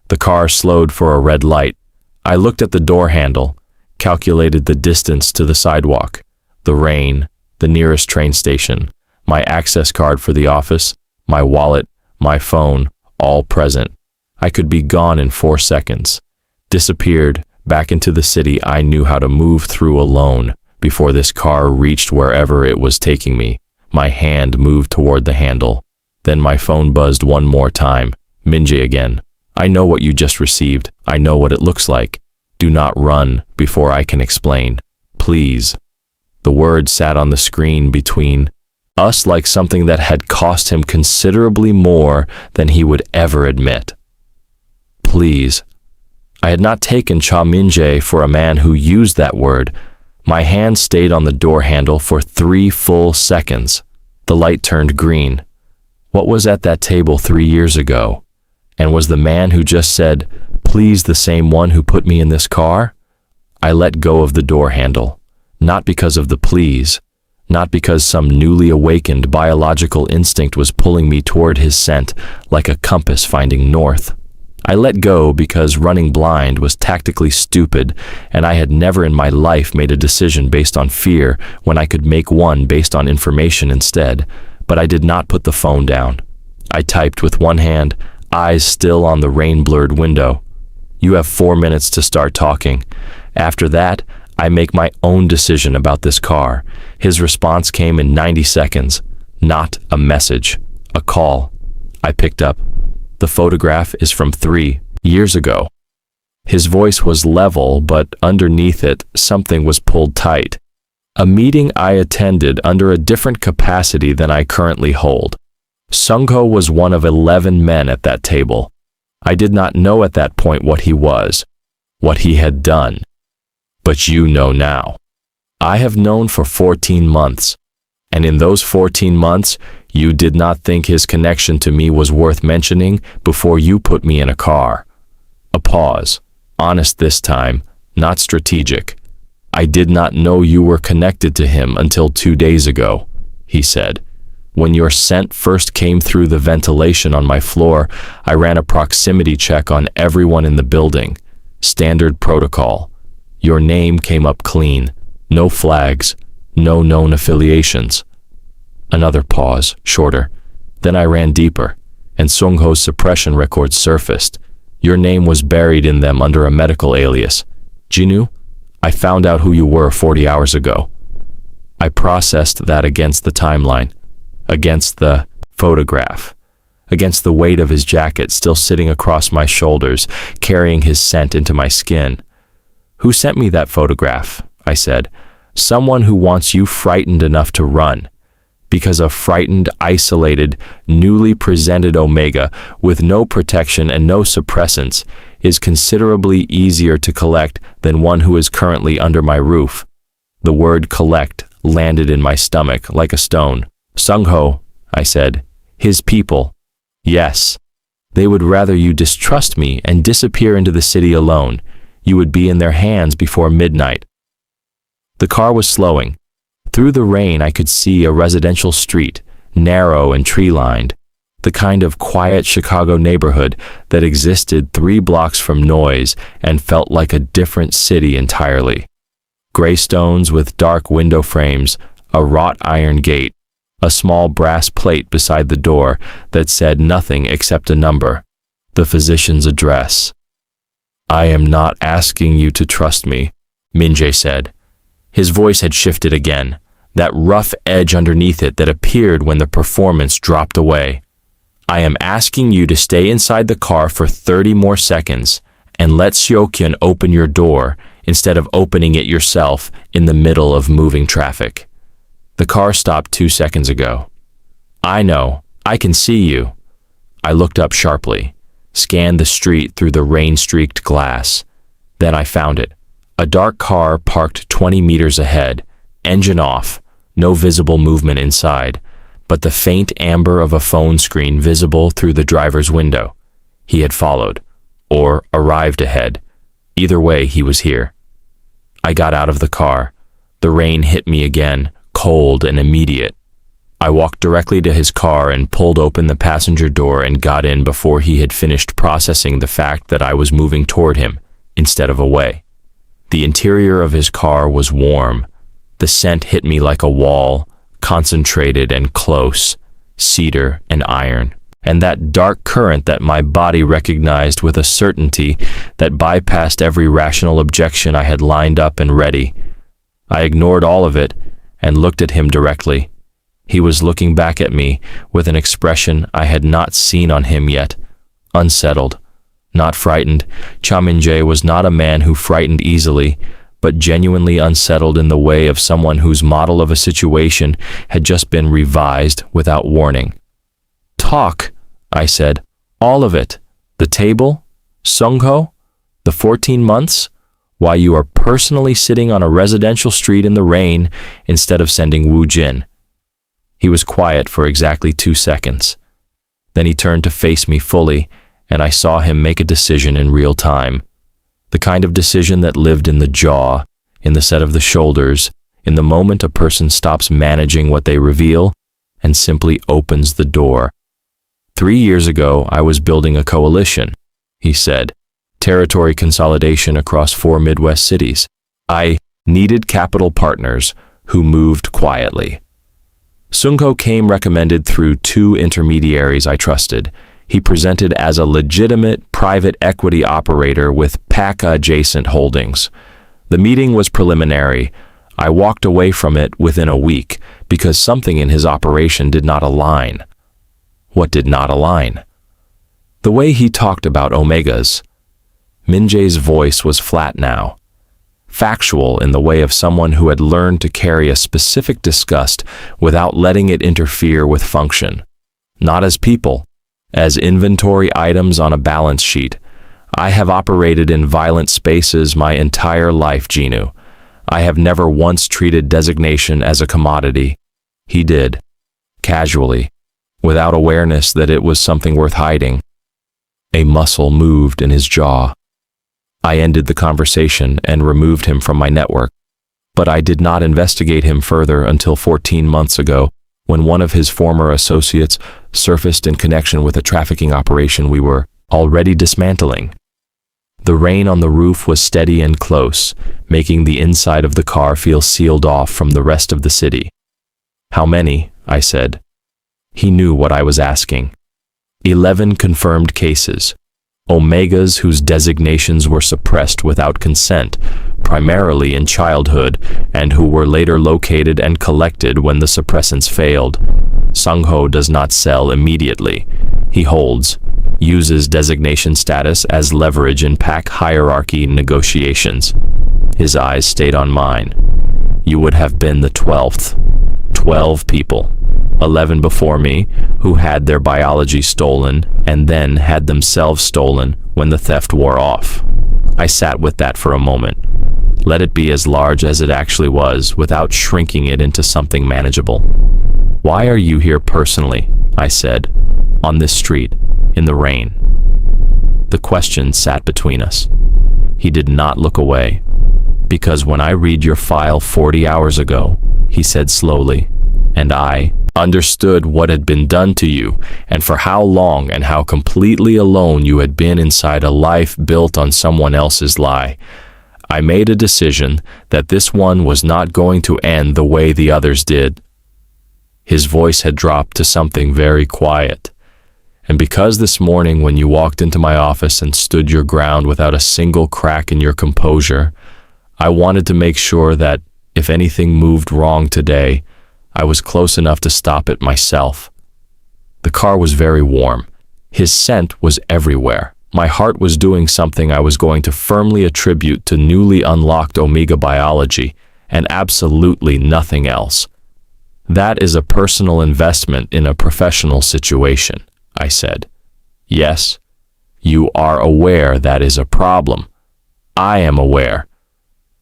S1: The car slowed for a red light. I looked at the door handle, calculated the distance to the sidewalk, the rain, the nearest train station, my access card for the office, my wallet, my phone, all present. I could be gone in 4 seconds. Disappeared back into the city I knew how to move through alone before this car reached wherever it was taking me. My hand moved toward the handle. Then my phone buzzed one more time. Minjae again. I know what you just received. I know what it looks like. Do not run before I can explain. Please. The word sat on the screen between us like something that had cost him considerably more than he would ever admit. Please. I had not taken Cha Minjae for a man who used that word. My hand stayed on the door handle for 3 full seconds. The light turned green. What was at that table 3 years ago? And was the man who just said, please, the same one who put me in this car? I let go of the door handle, not because of the please, not because some newly awakened biological instinct was pulling me toward his scent like a compass finding north. I let go because running blind was tactically stupid, and I had never in my life made a decision based on fear when I could make one based on information instead. But I did not put the phone down. I typed with one hand, eyes still on the rain-blurred window. You have 4 minutes to start talking. After that, I make my own decision about this car. His response came in 90 seconds. Not a message. A call. I picked up. The photograph is from 3 years ago. His voice was level, but underneath it, something was pulled tight. A meeting I attended under a different capacity than I currently hold. Sungho was one of 11 men at that table. I did not know at that point what he was, what he had done. But you know now. I have known for 14 months, and in those 14 months, you did not think his connection to me was worth mentioning before you put me in a car. A pause. Honest this time, not strategic. I did not know you were connected to him until 2 days ago, he said. When your scent first came through the ventilation on my floor, I ran a proximity check on everyone in the building. Standard protocol. Your name came up clean. No flags. No known affiliations. Another pause, shorter. Then I ran deeper, and Sungho's suppression records surfaced. Your name was buried in them under a medical alias. Jinu, I found out who you were 40 hours ago. I processed that against the timeline, against the photograph, against the weight of his jacket still sitting across my shoulders, carrying his scent into my skin. Who sent me that photograph? I said. Someone who wants you frightened enough to run. Because a frightened, isolated, newly presented Omega with no protection and no suppressants is considerably easier to collect than one who is currently under my roof. The word collect landed in my stomach like a stone. Sungho, I said. His people. Yes. They would rather you distrust me and disappear into the city alone. You would be in their hands before midnight. The car was slowing. Through the rain, I could see a residential street, narrow and tree-lined, the kind of quiet Chicago neighborhood that existed 3 blocks from noise and felt like a different city entirely. Gray stones with dark window frames, a wrought iron gate, a small brass plate beside the door that said nothing except a number, the physician's address. I am not asking you to trust me, Minjae said. His voice had shifted again, that rough edge underneath it that appeared when the performance dropped away. I am asking you to stay inside the car for 30 more seconds and let Seokyun open your door instead of opening it yourself in the middle of moving traffic. The car stopped 2 seconds ago. I know. I can see you. I looked up sharply, scanned the street through the rain-streaked glass. Then I found it. A dark car parked 20 meters ahead, engine off, No visible movement inside, but the faint amber of a phone screen visible through the driver's window. He had followed, or arrived ahead. Either way, he was here. I got out of the car. The rain hit me again, cold and immediate. I walked directly to his car and pulled open the passenger door and got in before he had finished processing the fact that I was moving toward him instead of away. The interior of his car was warm. The scent hit me like a wall, concentrated and close, cedar and iron, and that dark current that my body recognized with a certainty that bypassed every rational objection I had lined up and ready. I ignored all of it and looked at him directly. He was looking back at me with an expression I had not seen on him yet, unsettled, not frightened. Chaminjay was not a man who frightened easily, but genuinely unsettled in the way of someone whose model of a situation had just been revised without warning. "Talk," I said. "All of it. The table, Sungho, the 14 months, why you are personally sitting on a residential street in the rain instead of sending Wu Jin." He was quiet for exactly 2 seconds. Then he turned to face me fully, and I saw him make a decision in real time. The kind of decision that lived in the jaw, in the set of the shoulders, in the moment a person stops managing what they reveal and simply opens the door. 3 years ago, I was building a coalition, he said, territory consolidation across 4 Midwest cities. I needed capital partners who moved quietly. Sungho came recommended through 2 intermediaries I trusted. He presented as a legitimate private equity operator with PACA-adjacent holdings. The meeting was preliminary. I walked away from it within a week because something in his operation did not align. What did not align? The way he talked about omegas. Minjae's voice was flat now, factual in the way of someone who had learned to carry a specific disgust without letting it interfere with function. Not as people, as inventory items on a balance sheet. I have operated in violent spaces my entire life, Jinu. I have never once treated designation as a commodity. He did, casually, without awareness that it was something worth hiding. A muscle moved in his jaw. I ended the conversation and removed him from my network, but I did not investigate him further until 14 months ago, when one of his former associates surfaced in connection with a trafficking operation we were already dismantling. The rain on the roof was steady and close, making the inside of the car feel sealed off from the rest of the city. "How many?" I said. He knew what I was asking. 11 confirmed cases. Omegas whose designations were suppressed without consent, primarily in childhood, and who were later located and collected when the suppressants failed. Sungho does not sell immediately. He holds, uses designation status as leverage in pack hierarchy negotiations. His eyes stayed on mine. You would have been the 12th. 12 people. 11 before me, who had their biology stolen and then had themselves stolen when the theft wore off. I sat with that for a moment. Let it be as large as it actually was without shrinking it into something manageable. "Why are you here personally?" I said, "on this street, in the rain?" The question sat between us. He did not look away. "Because when I read your file 40 hours ago," he said slowly, "and I understood what had been done to you, and for how long and how completely alone you had been inside a life built on someone else's lie, I made a decision that this one was not going to end the way the others did." His voice had dropped to something very quiet. "And because this morning when you walked into my office and stood your ground without a single crack in your composure, I wanted to make sure that, if anything moved wrong today, I was close enough to stop it myself." The car was very warm. His scent was everywhere. My heart was doing something I was going to firmly attribute to newly unlocked Omega biology, and absolutely nothing else. "That is a personal investment in a professional situation," I said. "Yes, you are aware that is a problem. I am aware."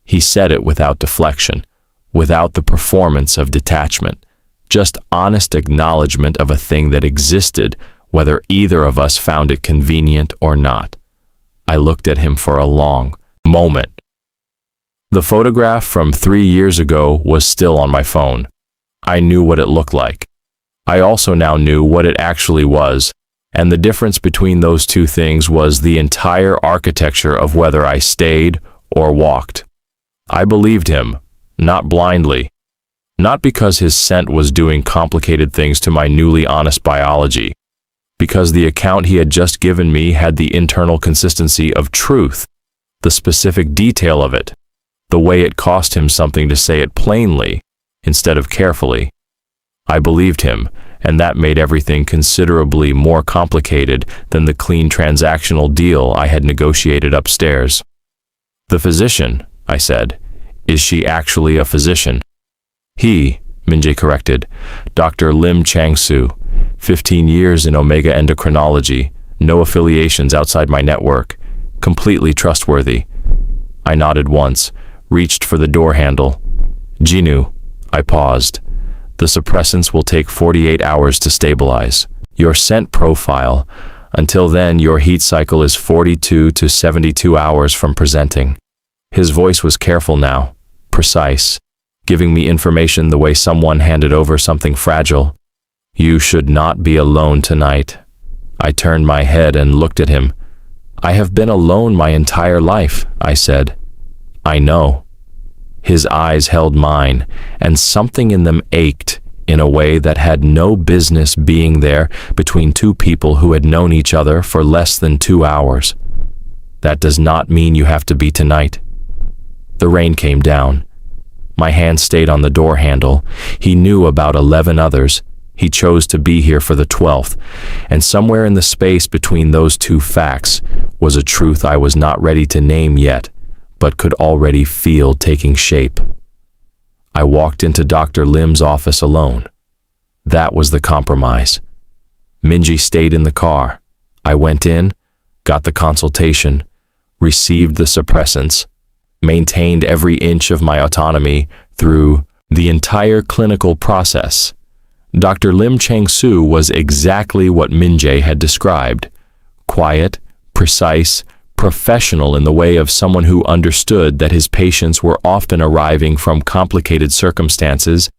S1: He said it without deflection, without the performance of detachment, just honest acknowledgement of a thing that existed, whether either of us found it convenient or not. I looked at him for a long moment. The photograph from 3 years ago was still on my phone. I knew what it looked like. I also now knew what it actually was, and the difference between those two things was the entire architecture of whether I stayed or walked. I believed him, not blindly, not because his scent was doing complicated things to my newly honest biology, because the account he had just given me had the internal consistency of truth, the specific detail of it, the way it cost him something to say it plainly instead of carefully. I believed him, and that made everything considerably more complicated than the clean transactional deal I had negotiated upstairs. "The physician," I said. "Is she actually a physician?" "He," Minjae corrected. "Dr. Lim Chang-soo, 15 years in Omega Endocrinology, no affiliations outside my network, completely trustworthy." I nodded once, reached for the door handle. "Jinu," I paused. "The suppressants will take 48 hours to stabilize. Your scent profile, until then your heat cycle is 42 to 72 hours from presenting." His voice was careful now, precise, giving me information the way someone handed over something fragile. "You should not be alone tonight." I turned my head and looked at him. "I have been alone my entire life," I said. "I know." His eyes held mine, and something in them ached in a way that had no business being there between two people who had known each other for less than 2 hours. "That does not mean you have to be tonight." The rain came down. My hand stayed on the door handle. He knew about 11 others. He chose to be here for the 12th, and somewhere in the space between those two facts was a truth I was not ready to name yet, but could already feel taking shape. I walked into Dr. Lim's office alone. That was the compromise. Minji stayed in the car. I went in, got the consultation, received the suppressants, maintained every inch of my autonomy through the entire clinical process. Dr. Lim Chang-soo was exactly what Minjae had described. Quiet, precise, professional in the way of someone who understood that his patients were often arriving from complicated circumstances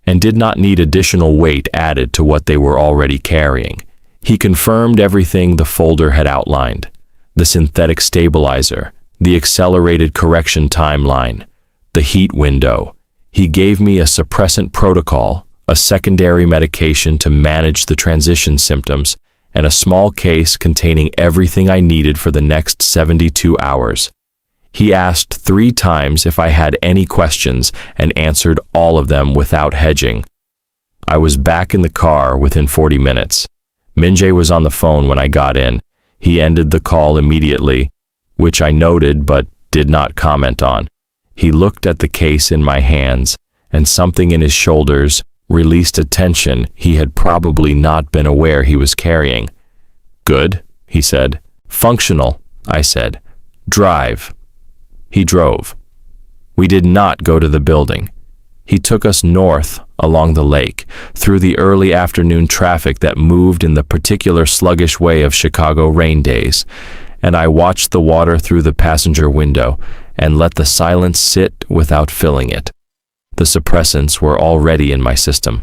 S1: and did not need additional weight added to what they were already carrying. He confirmed everything the folder had outlined: the synthetic stabilizer, the accelerated correction timeline, the heat window. He gave me a suppressant protocol, a secondary medication to manage the transition symptoms, and a small case containing everything I needed for the next 72 hours. He asked 3 times if I had any questions and answered all of them without hedging. I was back in the car within 40 minutes. Minjae was on the phone when I got in. He ended the call immediately, which I noted but did not comment on. He looked at the case in my hands, and something in his shoulders released a tension he had probably not been aware he was carrying. "Good," he said. "Functional," I said. "Drive." He drove. We did not go to the building. He took us north along the lake, through the early afternoon traffic that moved in the particular sluggish way of Chicago rain days, and I watched the water through the passenger window and let the silence sit without filling it. The suppressants were already in my system.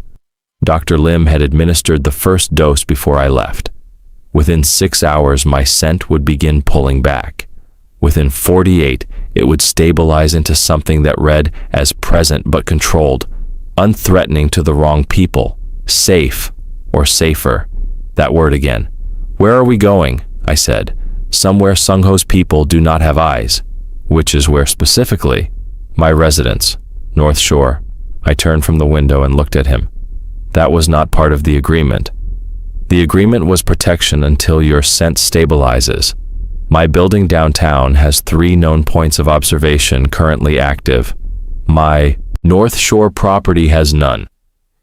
S1: Dr. Lim had administered the first dose before I left. Within 6 hours, my scent would begin pulling back. Within 48, it would stabilize into something that read as present but controlled, unthreatening to the wrong people, safe or safer. That word again. "Where are we going?" I said. "Somewhere Sungho's people do not have eyes." "Which is where specifically?" "My residence, North Shore." I turned from the window and looked at him. "That was not part of the agreement." "The agreement was protection until your scent stabilizes. My building downtown has 3 known points of observation currently active. My North Shore property has none."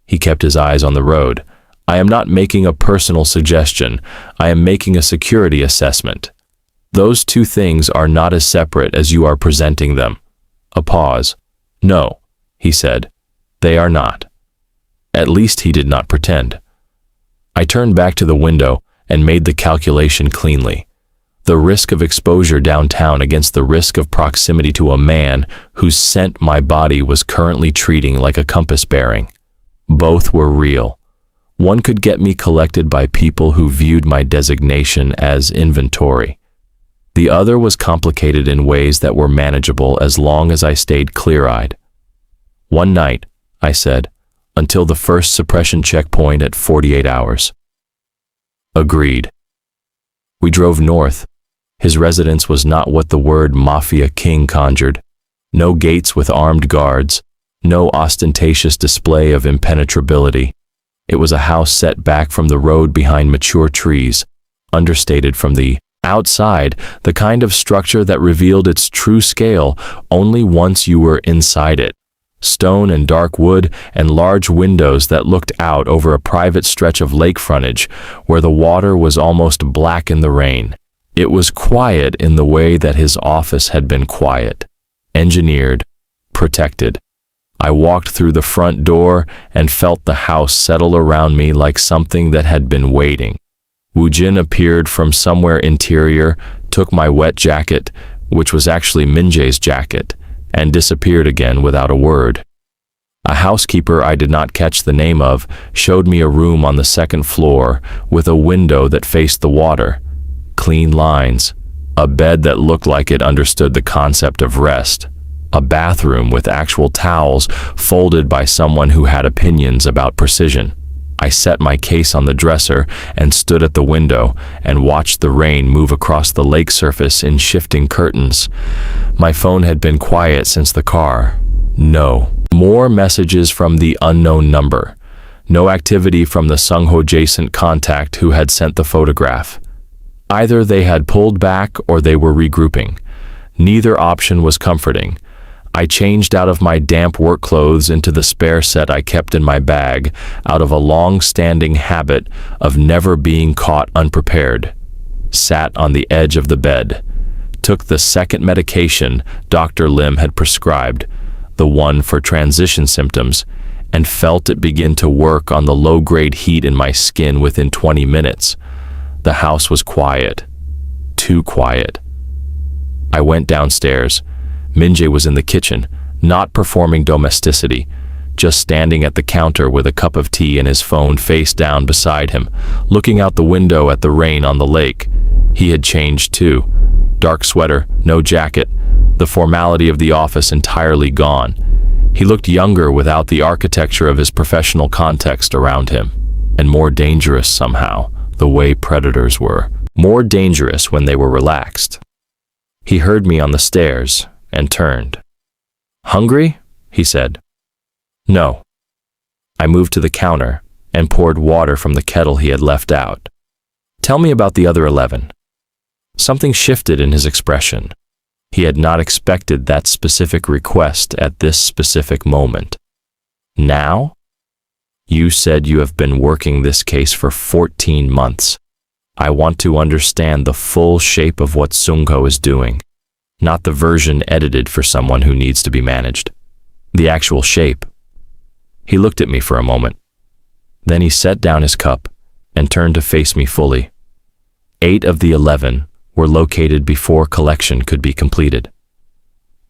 S1: He kept his eyes on the road. "I am not making a personal suggestion. I am making a security assessment. Those 2 things are not as separate as you are presenting them." A pause. "No, he said. They are not. At least he did not pretend. I turned back to the window and made the calculation cleanly. The risk of exposure downtown against the risk of proximity to a man whose scent my body was currently treating like a compass bearing. Both were real. One could get me collected by people who viewed my designation as inventory. The other was complicated in ways that were manageable as long as I stayed clear-eyed. One night, I said, until the first suppression checkpoint at 48 hours. Agreed. We drove north. His residence was not what the word Mafia King conjured. No gates with armed guards, no ostentatious display of impenetrability. It was a house set back from the road behind mature trees, understated from the outside, the kind of structure that revealed its true scale only once you were inside it. Stone and dark wood and large windows that looked out over a private stretch of lake frontage where the water was almost black in the rain. It was quiet in the way that his office had been quiet, engineered, protected. I walked through the front door and felt the house settle around me like something that had been waiting. Woo Jin appeared from somewhere interior, took my wet jacket, which was actually Minjae's jacket, and disappeared again without a word. A housekeeper I did not catch the name of showed me a room on the second floor with a window that faced the water, clean lines, a bed that looked like it understood the concept of rest, a bathroom with actual towels folded by someone who had opinions about precision. I set my case on the dresser and stood at the window and watched the rain move across the lake surface in shifting curtains. My phone had been quiet since the car. No. More messages from the unknown number. No activity from the Sungho-adjacent contact who had sent the photograph. Either they had pulled back or they were regrouping. Neither option was comforting. I changed out of my damp work clothes into the spare set I kept in my bag out of a long-standing habit of never being caught unprepared. Sat on the edge of the bed. Took the second medication Dr. Lim had prescribed, the one for transition symptoms, and felt it begin to work on the low-grade heat in my skin within 20 minutes. The house was quiet. Too quiet. I went downstairs. Minjae was in the kitchen, not performing domesticity, just standing at the counter with a cup of tea and his phone face down beside him, looking out the window at the rain on the lake. He had changed too. Dark sweater, no jacket, the formality of the office entirely gone. He looked younger without the architecture of his professional context around him, and more dangerous somehow, the way predators were. More dangerous when they were relaxed. He heard me on the stairs and turned. "Hungry?" he said. "No." I moved to the counter and poured water from the kettle he had left out. "Tell me about the other 11. Something shifted in his expression. He had not expected that specific request at this specific moment. "Now? You said you have been working this case for 14 months. I want to understand the full shape of what Sungho is doing. Not the version edited for someone who needs to be managed. The actual shape." He looked at me for a moment. Then he set down his cup and turned to face me fully. 8 of the 11 were located before collection could be completed.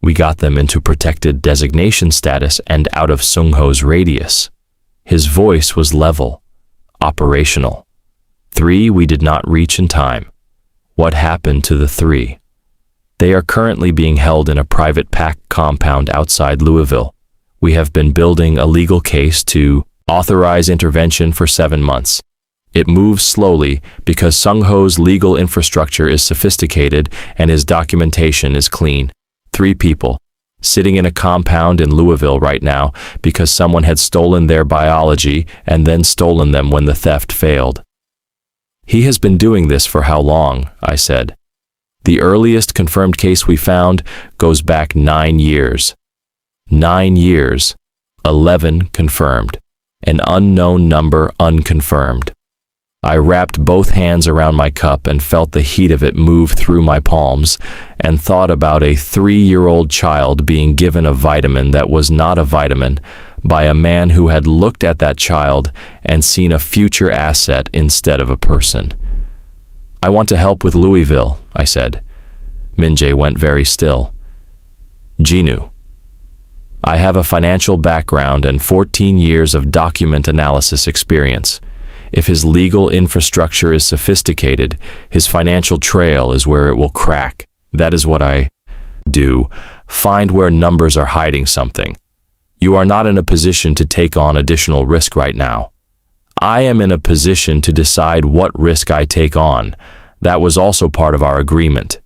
S1: We got them into protected designation status and out of Sungho's radius. His voice was level, operational. 3 we did not reach in time. What happened to the 3? They are currently being held in a private PAC compound outside Louisville. We have been building a legal case to authorize intervention for 7 months. It moves slowly because Sungho's legal infrastructure is sophisticated and his documentation is clean. 3 people, sitting in a compound in Louisville right now because someone had stolen their biology and then stolen them when the theft failed. He has been doing this for how long? I said. The earliest confirmed case we found goes back 9 years. 9 years. 11 confirmed. An unknown number unconfirmed. I wrapped both hands around my cup and felt the heat of it move through my palms, and thought about a 3-year-old child being given a vitamin that was not a vitamin by a man who had looked at that child and seen a future asset instead of a person. "I want to help with Louisville," I said. Min-jae went very still. "Jinu, I have a financial background and 14 years of document analysis experience. If his legal infrastructure is sophisticated, his financial trail is where it will crack. That is what I do. Find where numbers are hiding something. You are not in a position to take on additional risk right now. I am in a position to decide what risk I take on. That was also part of our agreement."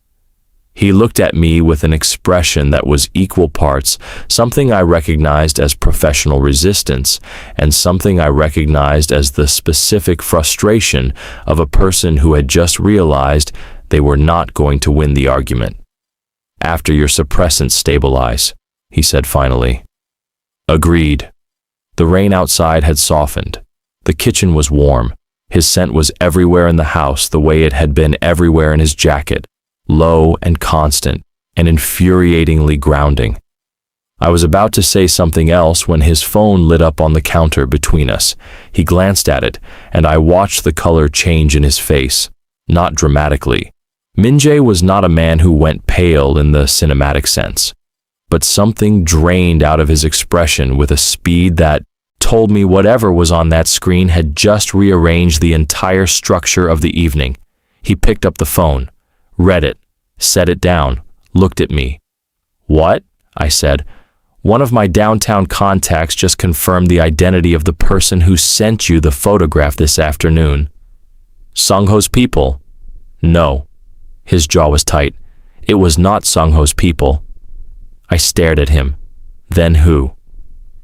S1: He looked at me with an expression that was equal parts something I recognized as professional resistance and something I recognized as the specific frustration of a person who had just realized they were not going to win the argument. "After your suppressants stabilize," he said finally. Agreed. The rain outside had softened. The kitchen was warm. His scent was everywhere in the house the way it had been everywhere in his jacket. Low and constant, and infuriatingly grounding. I was about to say something else when his phone lit up on the counter between us. He glanced at it, and I watched the color change in his face, not dramatically. Min-jae was not a man who went pale in the cinematic sense, but something drained out of his expression with a speed that told me whatever was on that screen had just rearranged the entire structure of the evening. He picked up the phone, read it, set it down, looked at me. "What?" I said. "One of my downtown contacts just confirmed the identity of the person who sent you the photograph this afternoon." "Sung-ho's people?" "No." His jaw was tight. "It was not Sung-ho's people." I stared at him. "Then who?"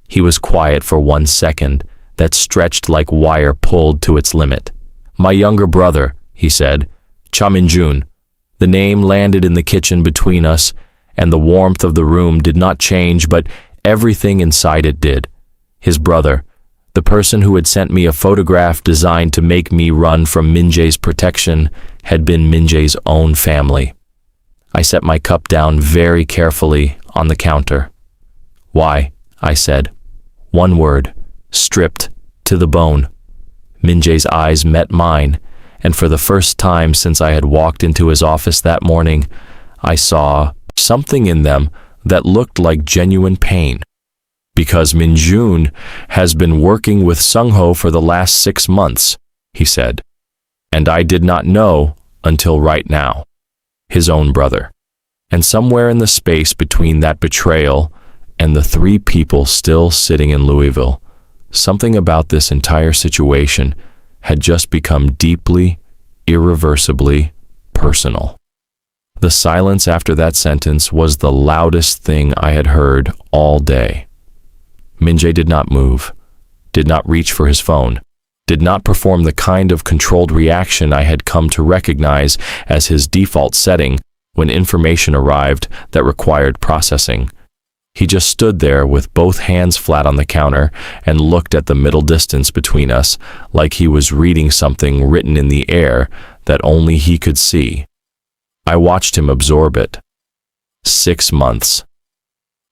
S1: He was quiet for 1 second, that stretched like wire pulled to its limit. "My younger brother," he said. "Cha Min-jun." The name landed in the kitchen between us, and the warmth of the room did not change, but everything inside it did. His brother, the person who had sent me a photograph designed to make me run from Min-jae's protection, had been Min-jae's own family. I set my cup down very carefully on the counter. "Why?" I said. One word, stripped to the bone. Min-jae's eyes met mine, and for the first time since I had walked into his office that morning, I saw something in them that looked like genuine pain. "Because Min-jun has been working with Sung-ho for the last 6 months, he said. "And I did not know until right now." His own brother. And somewhere in the space between that betrayal and the 3 people still sitting in Louisville, something about this entire situation had just become deeply, irreversibly personal. The silence after that sentence was the loudest thing I had heard all day. Min-jae did not move, did not reach for his phone, did not perform the kind of controlled reaction I had come to recognize as his default setting when information arrived that required processing. He just stood there with both hands flat on the counter and looked at the middle distance between us like he was reading something written in the air that only he could see. I watched him absorb it. 6 months.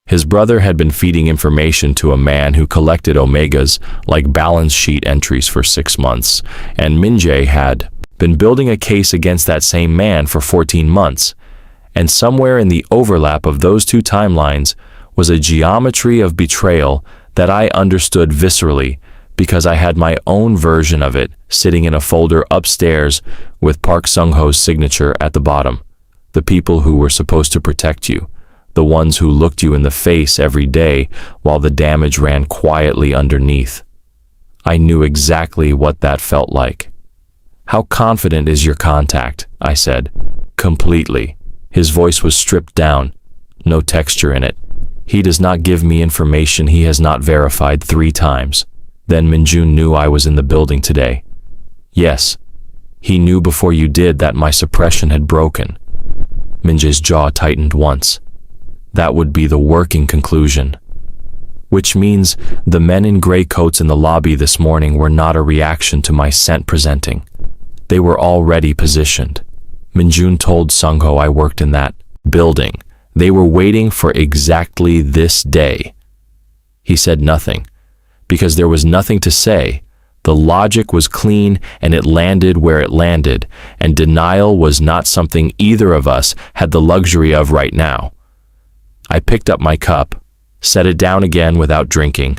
S1: His brother had been feeding information to a man who collected omegas like balance sheet entries for 6 months, and Min-jae had been building a case against that same man for 14 months. And somewhere in the overlap of those 2 timelines was a geometry of betrayal that I understood viscerally because I had my own version of it sitting in a folder upstairs with Park Sung-ho's signature at the bottom. The people who were supposed to protect you, the ones who looked you in the face every day while the damage ran quietly underneath. I knew exactly what that felt like. "How confident is your contact?" I said. "Completely." His voice was stripped down, no texture in it. "He does not give me information he has not verified 3 times. Then Min-jun knew I was in the building today." "Yes. He knew before you did that my suppression had broken." Min-jae's jaw tightened once. "That would be the working conclusion." "Which means the men in gray coats in the lobby this morning were not a reaction to my scent presenting." They were already positioned. Minjun told Sungho I worked in that building. They were waiting for exactly this day. He said nothing, because there was nothing to say. The logic was clean and it landed where it landed, and denial was not something either of us had the luxury of right now. I picked up my cup, set it down again without drinking,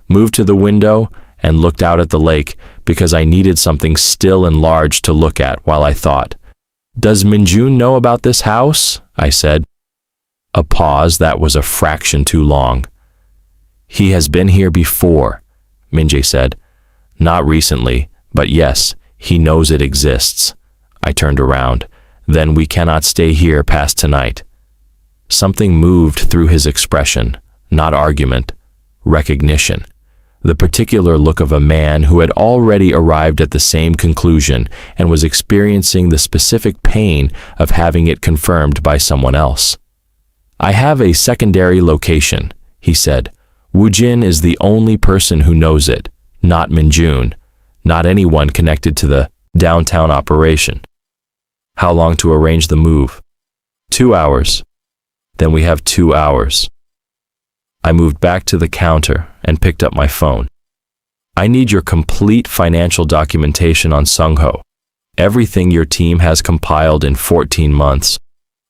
S1: moved to the window and looked out at the lake because I needed something still and large to look at while I thought. "Does Minjun know about this house?" I said. A pause that was a fraction too long. "He has been here before," Minjae said. "Not recently, but yes, he knows it exists." I turned around. "Then we cannot stay here past tonight." Something moved through his expression, not argument, recognition. The particular look of a man who had already arrived at the same conclusion and was experiencing the specific pain of having it confirmed by someone else. "I have a secondary location," he said. "Woo Jin is the only person who knows it, not Minjun, not anyone connected to the downtown operation." "How long to arrange the move?" 2 hours. "Then we have 2 hours. I moved back to the counter and picked up my phone. "I need your complete financial documentation on Sungho. Everything your team has compiled in 14 months.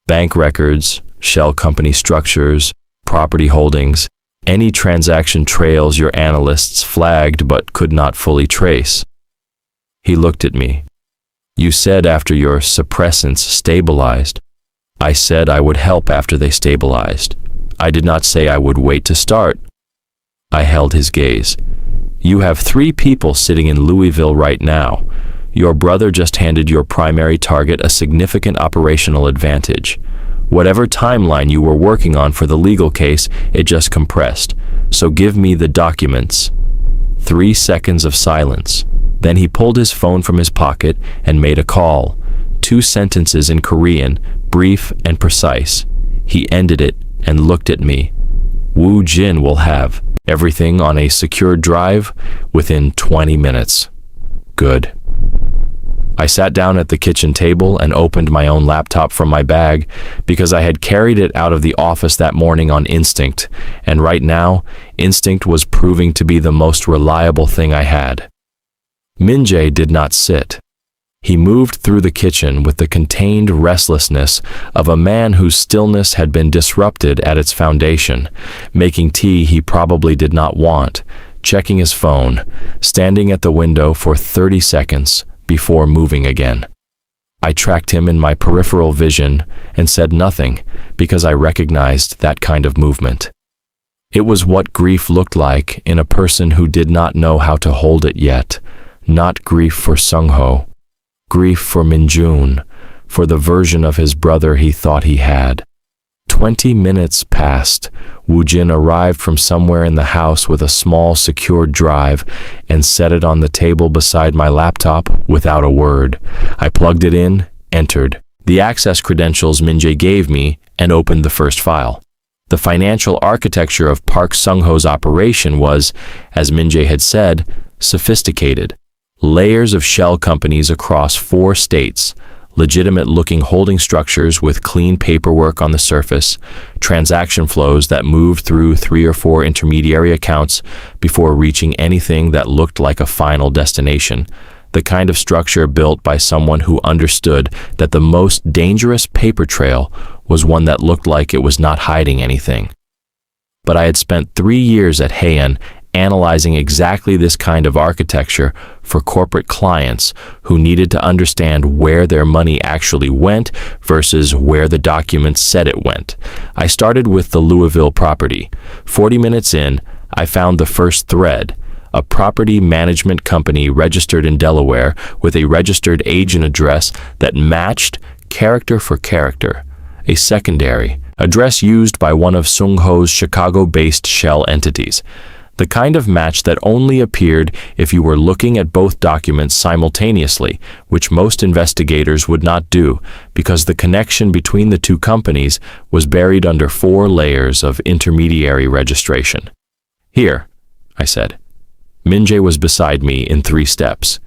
S1: Bank records, shell company structures, property holdings, any transaction trails your analysts flagged but could not fully trace." He looked at me. "You said after your suppressants stabilized." I said I would help after they stabilized. I did not say I would wait to start. I held his gaze. "You have 3 people sitting in Louisville right now. Your brother just handed your primary target a significant operational advantage. Whatever timeline you were working on for the legal case, it just compressed. So give me the documents." 3 seconds of silence. Then he pulled his phone from his pocket and made a call. 2 sentences in Korean, brief and precise. He ended it and looked at me. "Woo Jin will have everything on a secure drive within 20 minutes. Good." I sat down at the kitchen table and opened my own laptop from my bag because I had carried it out of the office that morning on instinct, and right now, instinct was proving to be the most reliable thing I had. Minjae did not sit. He moved through the kitchen with the contained restlessness of a man whose stillness had been disrupted at its foundation, making tea he probably did not want, checking his phone, standing at the window for 30 seconds before moving again. I tracked him in my peripheral vision and said nothing because I recognized that kind of movement. It was what grief looked like in a person who did not know how to hold it yet, not grief for Sungho. Grief for Minjun, for the version of his brother he thought he had. 20 minutes passed. Woo Jin arrived from somewhere in the house with a small secured drive and set it on the table beside my laptop without a word. I plugged it in, entered the access credentials Minjae gave me, and opened the first file. The financial architecture of Park Sungho's operation was, as Minjae had said, sophisticated. Layers of shell companies across 4 states, legitimate-looking holding structures with clean paperwork on the surface, transaction flows that moved through 3 or 4 intermediary accounts before reaching anything that looked like a final destination, the kind of structure built by someone who understood that the most dangerous paper trail was one that looked like it was not hiding anything. But I had spent 3 years at Heian analyzing exactly this kind of architecture for corporate clients who needed to understand where their money actually went versus where the documents said it went. I started with the Louisville property. 40 minutes in, I found the first thread, a property management company registered in Delaware with a registered agent address that matched character for character. A secondary address used by one of Sungho's Chicago-based shell entities. The kind of match that only appeared if you were looking at both documents simultaneously, which most investigators would not do because the connection between the 2 companies was buried under 4 layers of intermediary registration. "Here," I said. Minjae was beside me in 3 steps.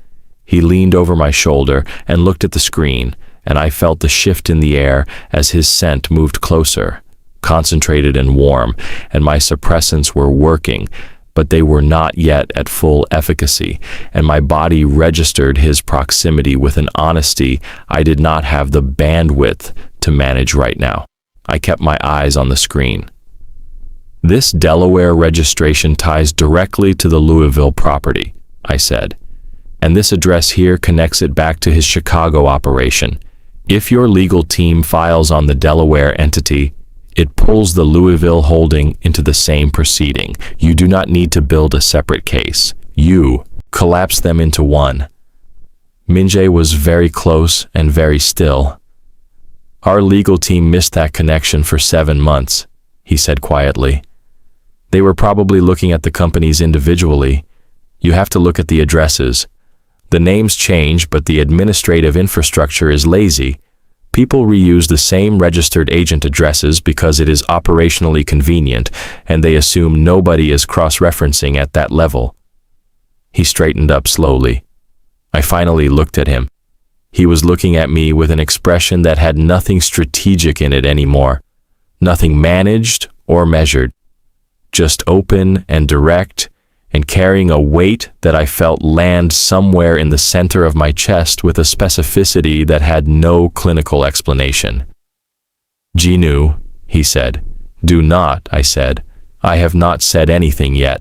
S1: He leaned over my shoulder and looked at the screen, and I felt the shift in the air as his scent moved closer, concentrated and warm, and my suppressants were working, but they were not yet at full efficacy, and my body registered his proximity with an honesty I did not have the bandwidth to manage right now. I kept my eyes on the screen. "This Delaware registration ties directly to the Louisville property," I said, "and this address here connects it back to his Chicago operation. If your legal team files on the Delaware entity, it pulls the Louisville holding into the same proceeding. You do not need to build a separate case. You collapse them into one." Minjae was very close and very still. "Our legal team missed that connection for 7 months," he said quietly. "They were probably looking at the companies individually. You have to look at the addresses. The names change, but the administrative infrastructure is lazy. People reuse the same registered agent addresses because it is operationally convenient, and they assume nobody is cross-referencing at that level." He straightened up slowly. I finally looked at him. He was looking at me with an expression that had nothing strategic in it anymore, nothing managed or measured, just open and direct, and carrying a weight that I felt land somewhere in the center of my chest with a specificity that had no clinical explanation. "Jinu," he said. "Do not," I said. "I have not said anything yet."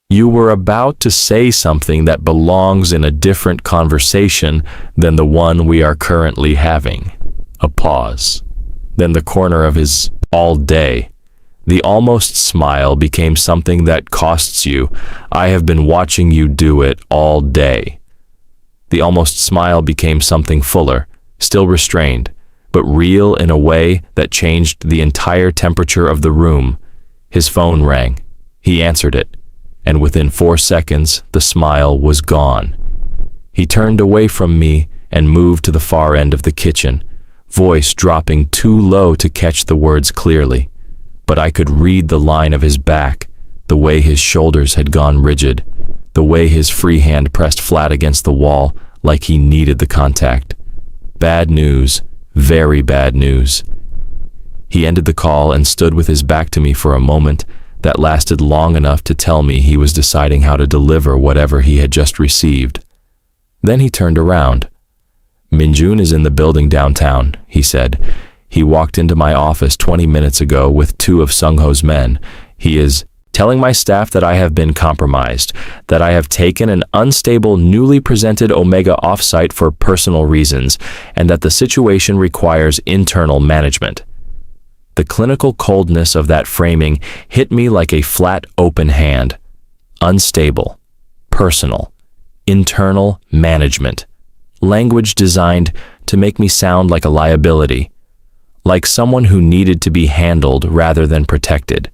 S1: "You were about to say something that belongs in a different conversation than the one we are currently having." A pause. Then the corner of his all day. The almost smile became something that costs you. "I have been watching you do it all day." The almost smile became something fuller, still restrained, but real in a way that changed the entire temperature of the room. His phone rang. He answered it, and within 4 seconds, the smile was gone. He turned away from me and moved to the far end of the kitchen, voice dropping too low to catch the words clearly. But I could read the line of his back, the way his shoulders had gone rigid, the way his free hand pressed flat against the wall like he needed the contact. Bad news, very bad news. He ended the call and stood with his back to me for a moment that lasted long enough to tell me he was deciding how to deliver whatever he had just received. Then he turned around. "Minjun is in the building downtown," he said. "He walked into my office 20 minutes ago with 2 of Sung-ho's men. He is telling my staff that I have been compromised, that I have taken an unstable, newly presented Omega offsite for personal reasons, and that the situation requires internal management." The clinical coldness of that framing hit me like a flat, open hand. Unstable, personal, internal management. Language designed to make me sound like a liability, like someone who needed to be handled rather than protected.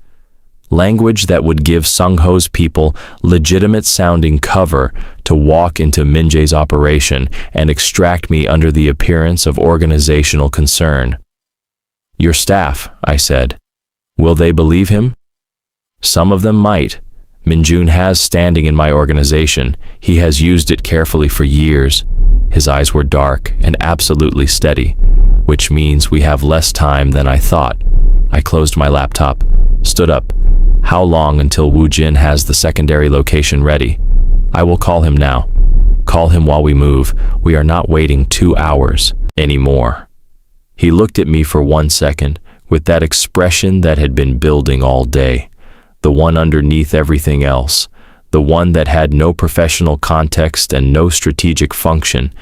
S1: Language that would give Sung-ho's people legitimate-sounding cover to walk into Minjae's operation and extract me under the appearance of organizational concern. "Your staff," I said. "Will they believe him?" "Some of them might. Minjun has standing in my organization. He has used it carefully for years." His eyes were dark and absolutely steady, which means we have less time than I thought. I closed my laptop, stood up. "How long until Wu Jin has the secondary location ready?" "I will call him now." "Call him while we move. We are not waiting 2 hours anymore." He looked at me for 1 second with that expression that had been building all day, the one underneath everything else, the one that had no professional context and no strategic function,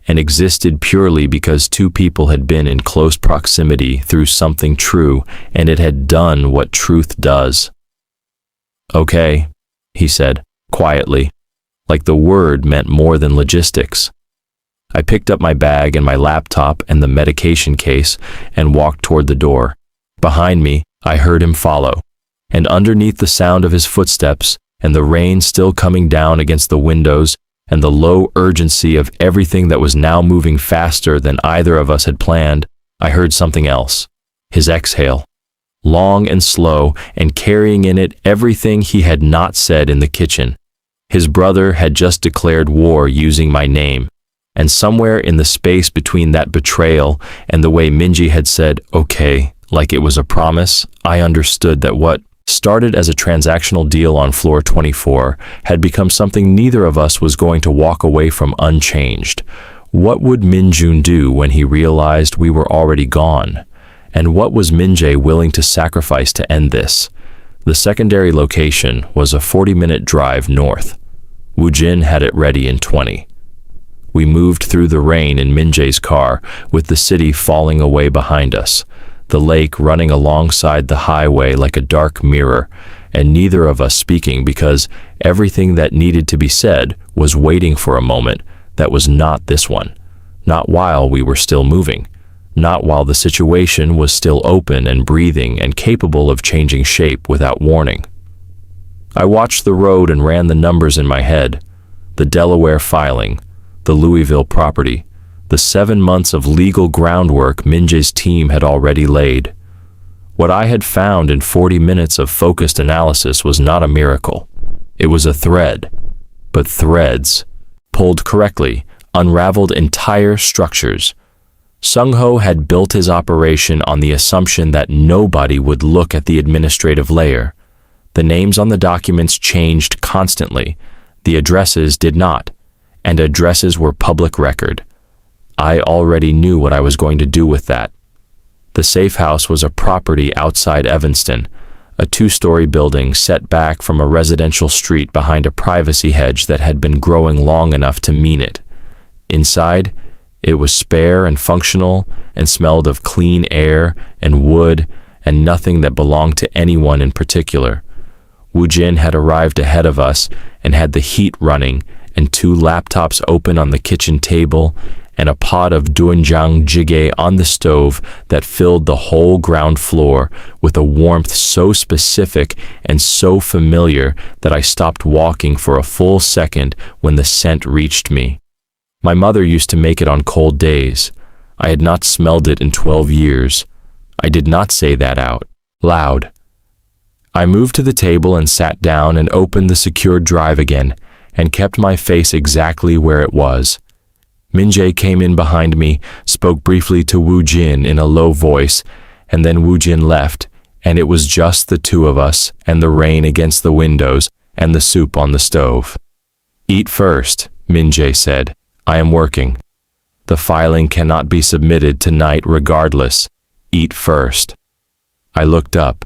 S1: and existed purely because 2 people had been in close proximity through something true, and it had done what truth does. "Okay," he said, quietly, like the word meant more than logistics. I picked up my bag and my laptop and the medication case and walked toward the door. Behind me, I heard him follow, and underneath the sound of his footsteps and the rain still coming down against the windows and the low urgency of everything that was now moving faster than either of us had planned, I heard something else. His exhale, long and slow, and carrying in it everything he had not said in the kitchen. His brother had just declared war using my name, and somewhere in the space between that betrayal and the way Minji had said, okay, like it was a promise, I understood that what started as a transactional deal on floor 24 had become something neither of us was going to walk away from unchanged. What would Minjun do when he realized we were already gone? And what was Minjae willing to sacrifice to end this? The secondary location was a 40-minute drive north. Woojin had it ready in 20. We moved through the rain in Minjae's car, with the city falling away behind us, the lake running alongside the highway like a dark mirror, and neither of us speaking because everything that needed to be said was waiting for a moment that was not this one, not while we were still moving, not while the situation was still open and breathing and capable of changing shape without warning. I watched the road and ran the numbers in my head, the Delaware filing, the Louisville property, the 7 months of legal groundwork Minjae's team had already laid. What I had found in 40 minutes of focused analysis was not a miracle. It was a thread, but threads, pulled correctly, unraveled entire structures. Sung-ho had built his operation on the assumption that nobody would look at the administrative layer. The names on the documents changed constantly. The addresses did not, and addresses were public record. I already knew what I was going to do with that. The safe house was a property outside Evanston, a 2-story building set back from a residential street behind a privacy hedge that had been growing long enough to mean it. Inside, it was spare and functional and smelled of clean air and wood and nothing that belonged to anyone in particular. Woojin had arrived ahead of us and had the heat running and 2 laptops open on the kitchen table and a pot of doenjang jjigae on the stove that filled the whole ground floor with a warmth so specific and so familiar that I stopped walking for a full second when the scent reached me. My mother used to make it on cold days. I had not smelled it in 12 years. I did not say that out loud. I moved to the table and sat down and opened the secured drive again and kept my face exactly where it was. Minjae came in behind me, spoke briefly to Woojin in a low voice, and then Woojin left, and it was just the 2 of us and the rain against the windows and the soup on the stove. Eat first, Minjae said. I am working. The filing cannot be submitted tonight regardless. Eat first. I looked up.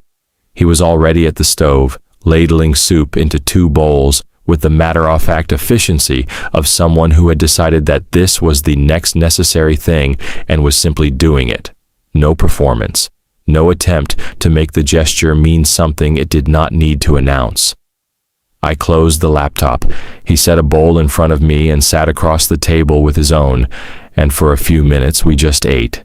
S1: He was already at the stove, ladling soup into 2 bowls, with the matter-of-fact efficiency of someone who had decided that this was the next necessary thing and was simply doing it. No performance, no attempt to make the gesture mean something it did not need to announce. I closed the laptop. He set a bowl in front of me and sat across the table with his own, and for a few minutes we just ate.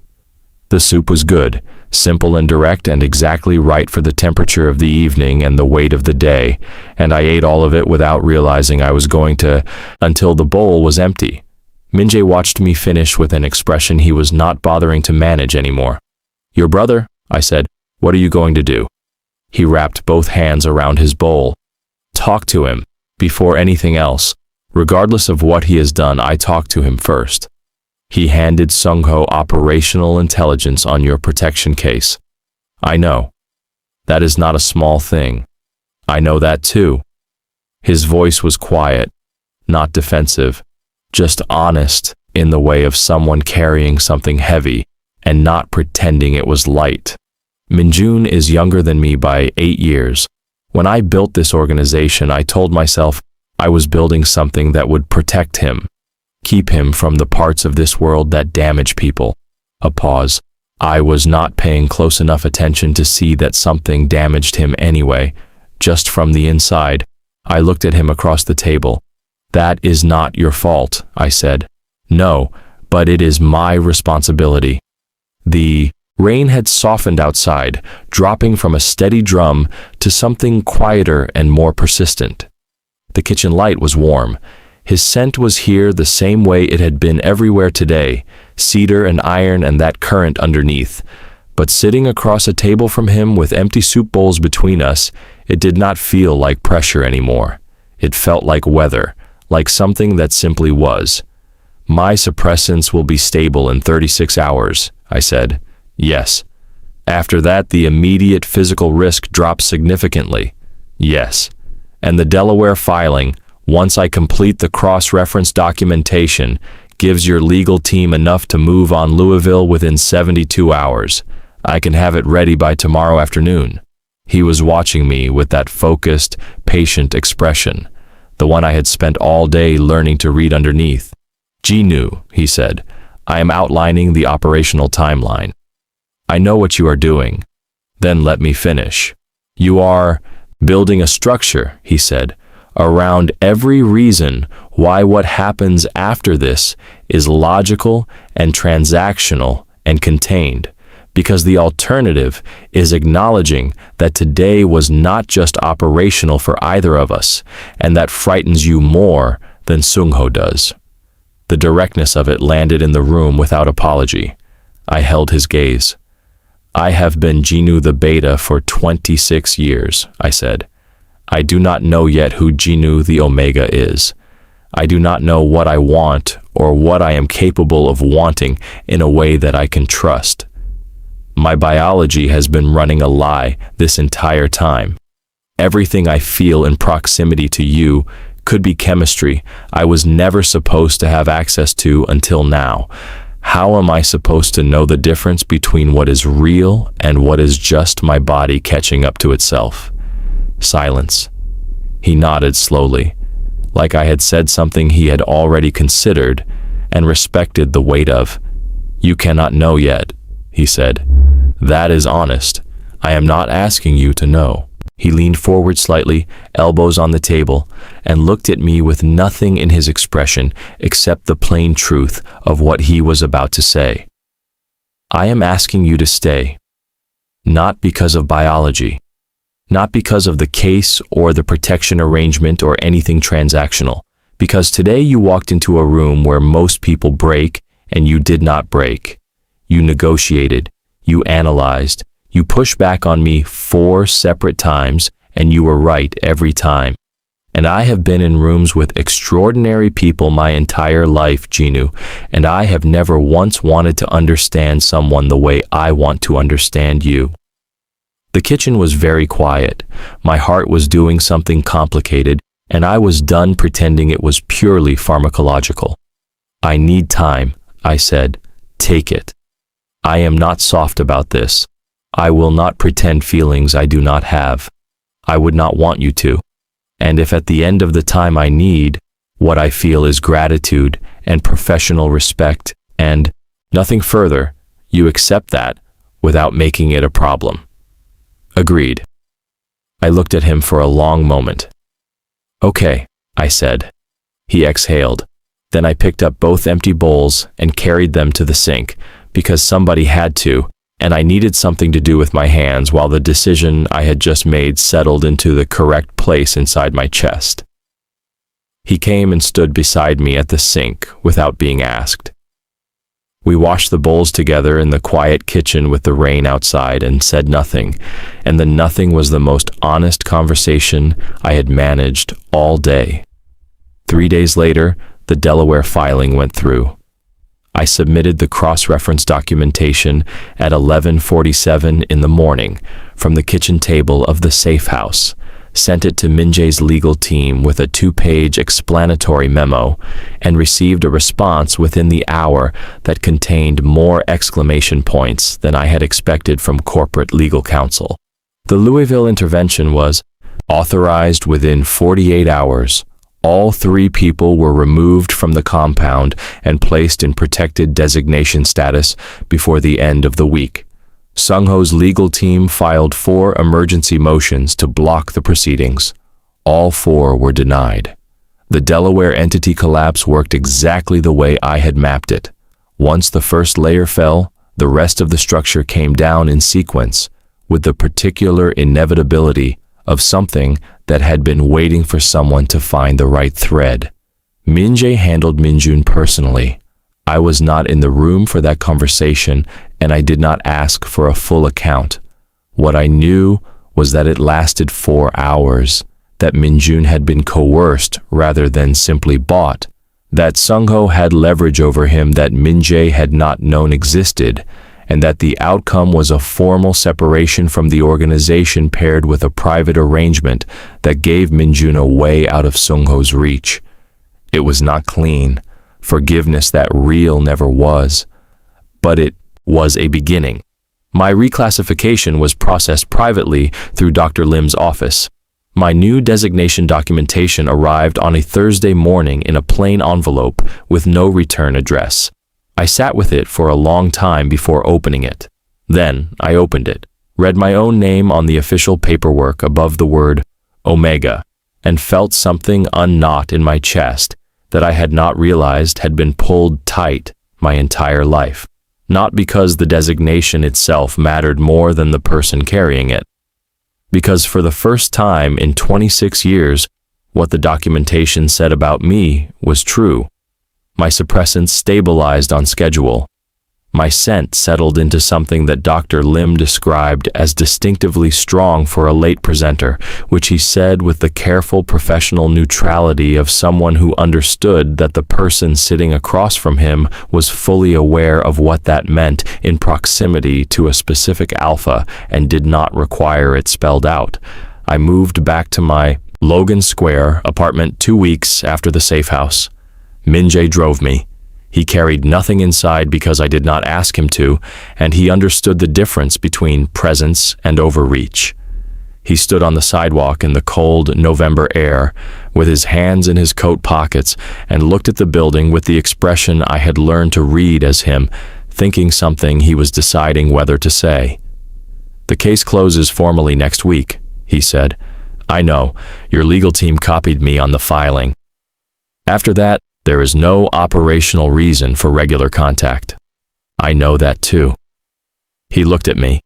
S1: The soup was good, simple and direct and exactly right for the temperature of the evening and the weight of the day, and I ate all of it without realizing I was going to, until the bowl was empty. Minjae watched me finish with an expression he was not bothering to manage anymore. Your brother? I said. What are you going to do? He wrapped both hands around his bowl. Talk to him, before anything else. Regardless of what he has done, I talk to him first. He handed Sung-ho operational intelligence on your protection case. I know. That is not a small thing. I know that too. His voice was quiet, not defensive, just honest in the way of someone carrying something heavy and not pretending it was light. Minjun is younger than me by 8 years. When I built this organization, I told myself I was building something that would protect him. Keep him from the parts of this world that damage people. A pause. I was not paying close enough attention to see that something damaged him anyway. Just from the inside, I looked at him across the table. That is not your fault, I said. No, but it is my responsibility. The rain had softened outside, dropping from a steady drum to something quieter and more persistent. The kitchen light was warm. His scent was here the same way it had been everywhere today, cedar and iron and that current underneath. But sitting across a table from him with empty soup bowls between us, it did not feel like pressure anymore. It felt like weather, like something that simply was. My suppressants will be stable in 36 hours, I said. Yes. After that, the immediate physical risk drops significantly. Yes. And the Delaware filing, once I complete the cross-reference documentation, gives your legal team enough to move on Louisville within 72 hours. I can have it ready by tomorrow afternoon. He was watching me with that focused, patient expression, the one I had spent all day learning to read underneath. Jinu, he said, I am outlining the operational timeline. I know what you are doing. Then let me finish. You are building a structure, he said, around every reason why what happens after this is logical and transactional and contained, because the alternative is acknowledging that today was not just operational for either of us, and that frightens you more than Sungho does. The directness of it landed in the room without apology. I held his gaze. I have been Jinu the Beta for 26 years, I said. I do not know yet who Jinu the Omega is. I do not know what I want or what I am capable of wanting in a way that I can trust. My biology has been running a lie this entire time. Everything I feel in proximity to you could be chemistry I was never supposed to have access to until now. How am I supposed to know the difference between what is real and what is just my body catching up to itself? Silence. He nodded slowly, like I had said something he had already considered and respected the weight of. You cannot know yet, he said. That is honest. I am not asking you to know. He leaned forward slightly, elbows on the table, and looked at me with nothing in his expression except the plain truth of what he was about to say. I am asking you to stay. Not because of biology. Not because of the case or the protection arrangement or anything transactional. Because today you walked into a room where most people break and you did not break. You negotiated. You analyzed. You pushed back on me 4 separate times, and you were right every time. And I have been in rooms with extraordinary people my entire life, Jinu, and I have never once wanted to understand someone the way I want to understand you. The kitchen was very quiet. My heart was doing something complicated, and I was done pretending it was purely pharmacological. I need time, I said. Take it. I am not soft about this. I will not pretend feelings I do not have. I would not want you to. And if at the end of the time I need, what I feel is gratitude and professional respect and nothing further, you accept that without making it a problem. Agreed. I looked at him for a long moment. Okay, I said. He exhaled. Then I picked up both empty bowls and carried them to the sink, because somebody had to, and I needed something to do with my hands while the decision I had just made settled into the correct place inside my chest. He came and stood beside me at the sink without being asked. We washed the bowls together in the quiet kitchen with the rain outside and said nothing, and the nothing was the most honest conversation I had managed all day. 3 days later, the Delaware filing went through. I submitted the cross-reference documentation at 11:47 in the morning from the kitchen table of the safe house, sent it to Minjae's legal team with a 2-page explanatory memo, and received a response within the hour that contained more exclamation points than I had expected from corporate legal counsel. The Louisville intervention was authorized within 48 hours. All 3 people were removed from the compound and placed in protected designation status before the end of the week. Sungho's legal team filed 4 emergency motions to block the proceedings. All 4 were denied. The Delaware entity collapse worked exactly the way I had mapped it. Once the first layer fell, the rest of the structure came down in sequence, with the particular inevitability of something that had been waiting for someone to find the right thread. Minjae handled Minjun personally. I was not in the room for that conversation, and I did not ask for a full account. What I knew was that it lasted 4 hours, that Minjun had been coerced rather than simply bought, that Sungho had leverage over him that Minjae had not known existed, and that the outcome was a formal separation from the organization paired with a private arrangement that gave Minjun a way out of Sungho's reach. It was not clean, forgiveness that real never was, but it was a beginning. My reclassification was processed privately through Dr. Lim's office. My new designation documentation arrived on a Thursday morning in a plain envelope with no return address. I sat with it for a long time before opening it. Then I opened it, read my own name on the official paperwork above the word Omega, and felt something unknot in my chest that I had not realized had been pulled tight my entire life. Not because the designation itself mattered more than the person carrying it. Because for the first time in 26 years, what the documentation said about me was true. My suppressants stabilized on schedule. My scent settled into something that Dr. Lim described as distinctively strong for a late presenter, which he said with the careful professional neutrality of someone who understood that the person sitting across from him was fully aware of what that meant in proximity to a specific alpha and did not require it spelled out. I moved back to my Logan Square apartment 2 weeks after the safe house. Minjae drove me. He carried nothing inside because I did not ask him to, and he understood the difference between presence and overreach. He stood on the sidewalk in the cold November air, with his hands in his coat pockets, and looked at the building with the expression I had learned to read as him, thinking something he was deciding whether to say. "The case closes formally next week," he said. "I know, your legal team copied me on the filing. After that, there is no operational reason for regular contact. I know that too." He looked at me.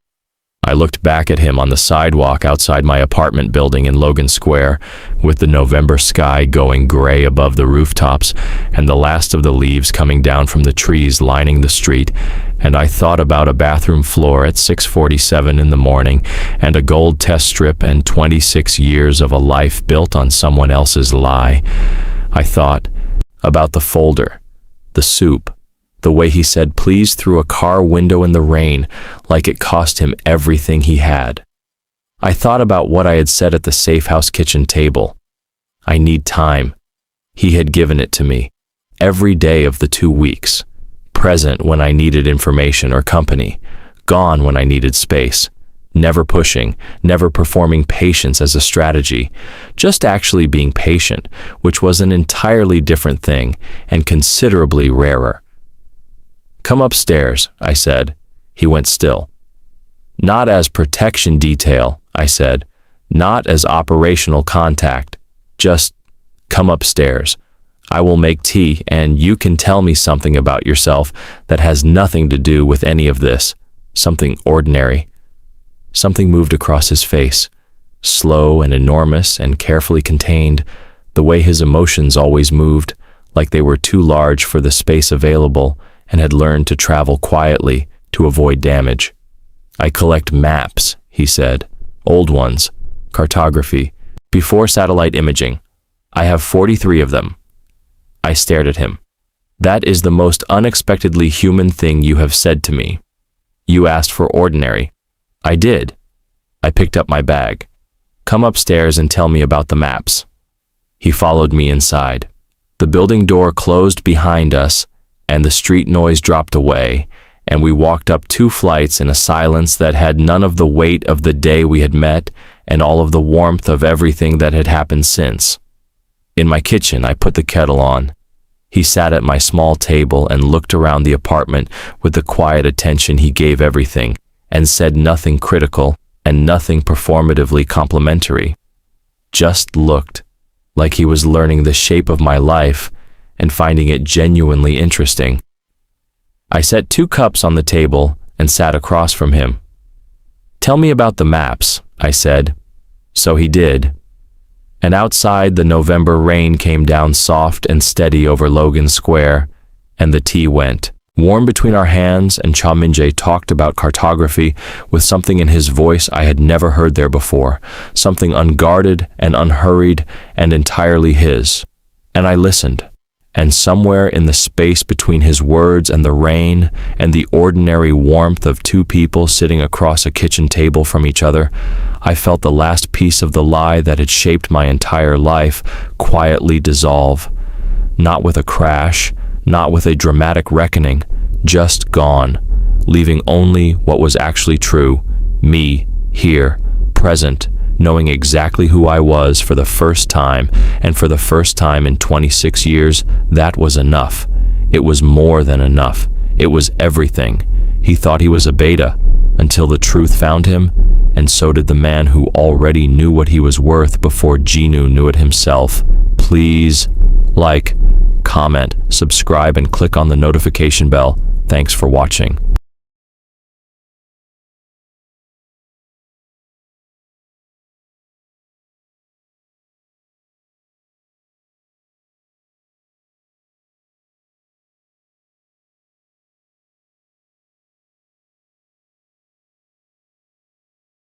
S1: I looked back at him on the sidewalk outside my apartment building in Logan Square, with the November sky going gray above the rooftops and the last of the leaves coming down from the trees lining the street, and I thought about a bathroom floor at 6:47 in the morning and a gold test strip and 26 years of a life built on someone else's lie. I thought about the folder, the soup, the way he said please through a car window in the rain like it cost him everything he had. I thought about what I had said at the safe house kitchen table. I need time. He had given it to me, every day of the 2 weeks, present when I needed information or company, gone when I needed space. Never pushing, never performing patience as a strategy, just actually being patient, which was an entirely different thing and considerably rarer. "Come upstairs," I said. He went still. "Not as protection detail," I said. "Not as operational contact. Just come upstairs. I will make tea and you can tell me something about yourself that has nothing to do with any of this. Something ordinary." Something moved across his face, slow and enormous and carefully contained, the way his emotions always moved, like they were too large for the space available and had learned to travel quietly to avoid damage. "I collect maps," he said, "old ones, cartography, before satellite imaging. I have 43 of them." I stared at him. "That is the most unexpectedly human thing you have said to me. You asked for ordinary." I did. I picked up my bag. "Come upstairs and tell me about the maps." He followed me inside. The building door closed behind us, and the street noise dropped away, and we walked up 2 flights in a silence that had none of the weight of the day we had met and all of the warmth of everything that had happened since. In my kitchen, I put the kettle on. He sat at my small table and looked around the apartment with the quiet attention he gave everything, and said nothing critical and nothing performatively complimentary. Just looked, like he was learning the shape of my life and finding it genuinely interesting. I set 2 cups on the table and sat across from him. "Tell me about the maps," I said. So he did. And outside, the November rain came down soft and steady over Logan Square, and the tea went. Warm between our hands, and Cha Min-jae talked about cartography with something in his voice I had never heard there before, something unguarded and unhurried and entirely his. And I listened. And somewhere in the space between his words and the rain and the ordinary warmth of two people sitting across a kitchen table from each other, I felt the last piece of the lie that had shaped my entire life quietly dissolve. Not with a crash, not with a dramatic reckoning, just gone, leaving only what was actually true, me, here, present, knowing exactly who I was for the first time, and for the first time in 26 years, that was enough. It was more than enough. It was everything. He thought he was a beta, until the truth found him, and so did the man who already knew what he was worth before Jinu knew it himself. Please, like, comment, subscribe, and click on the notification bell. Thanks for watching.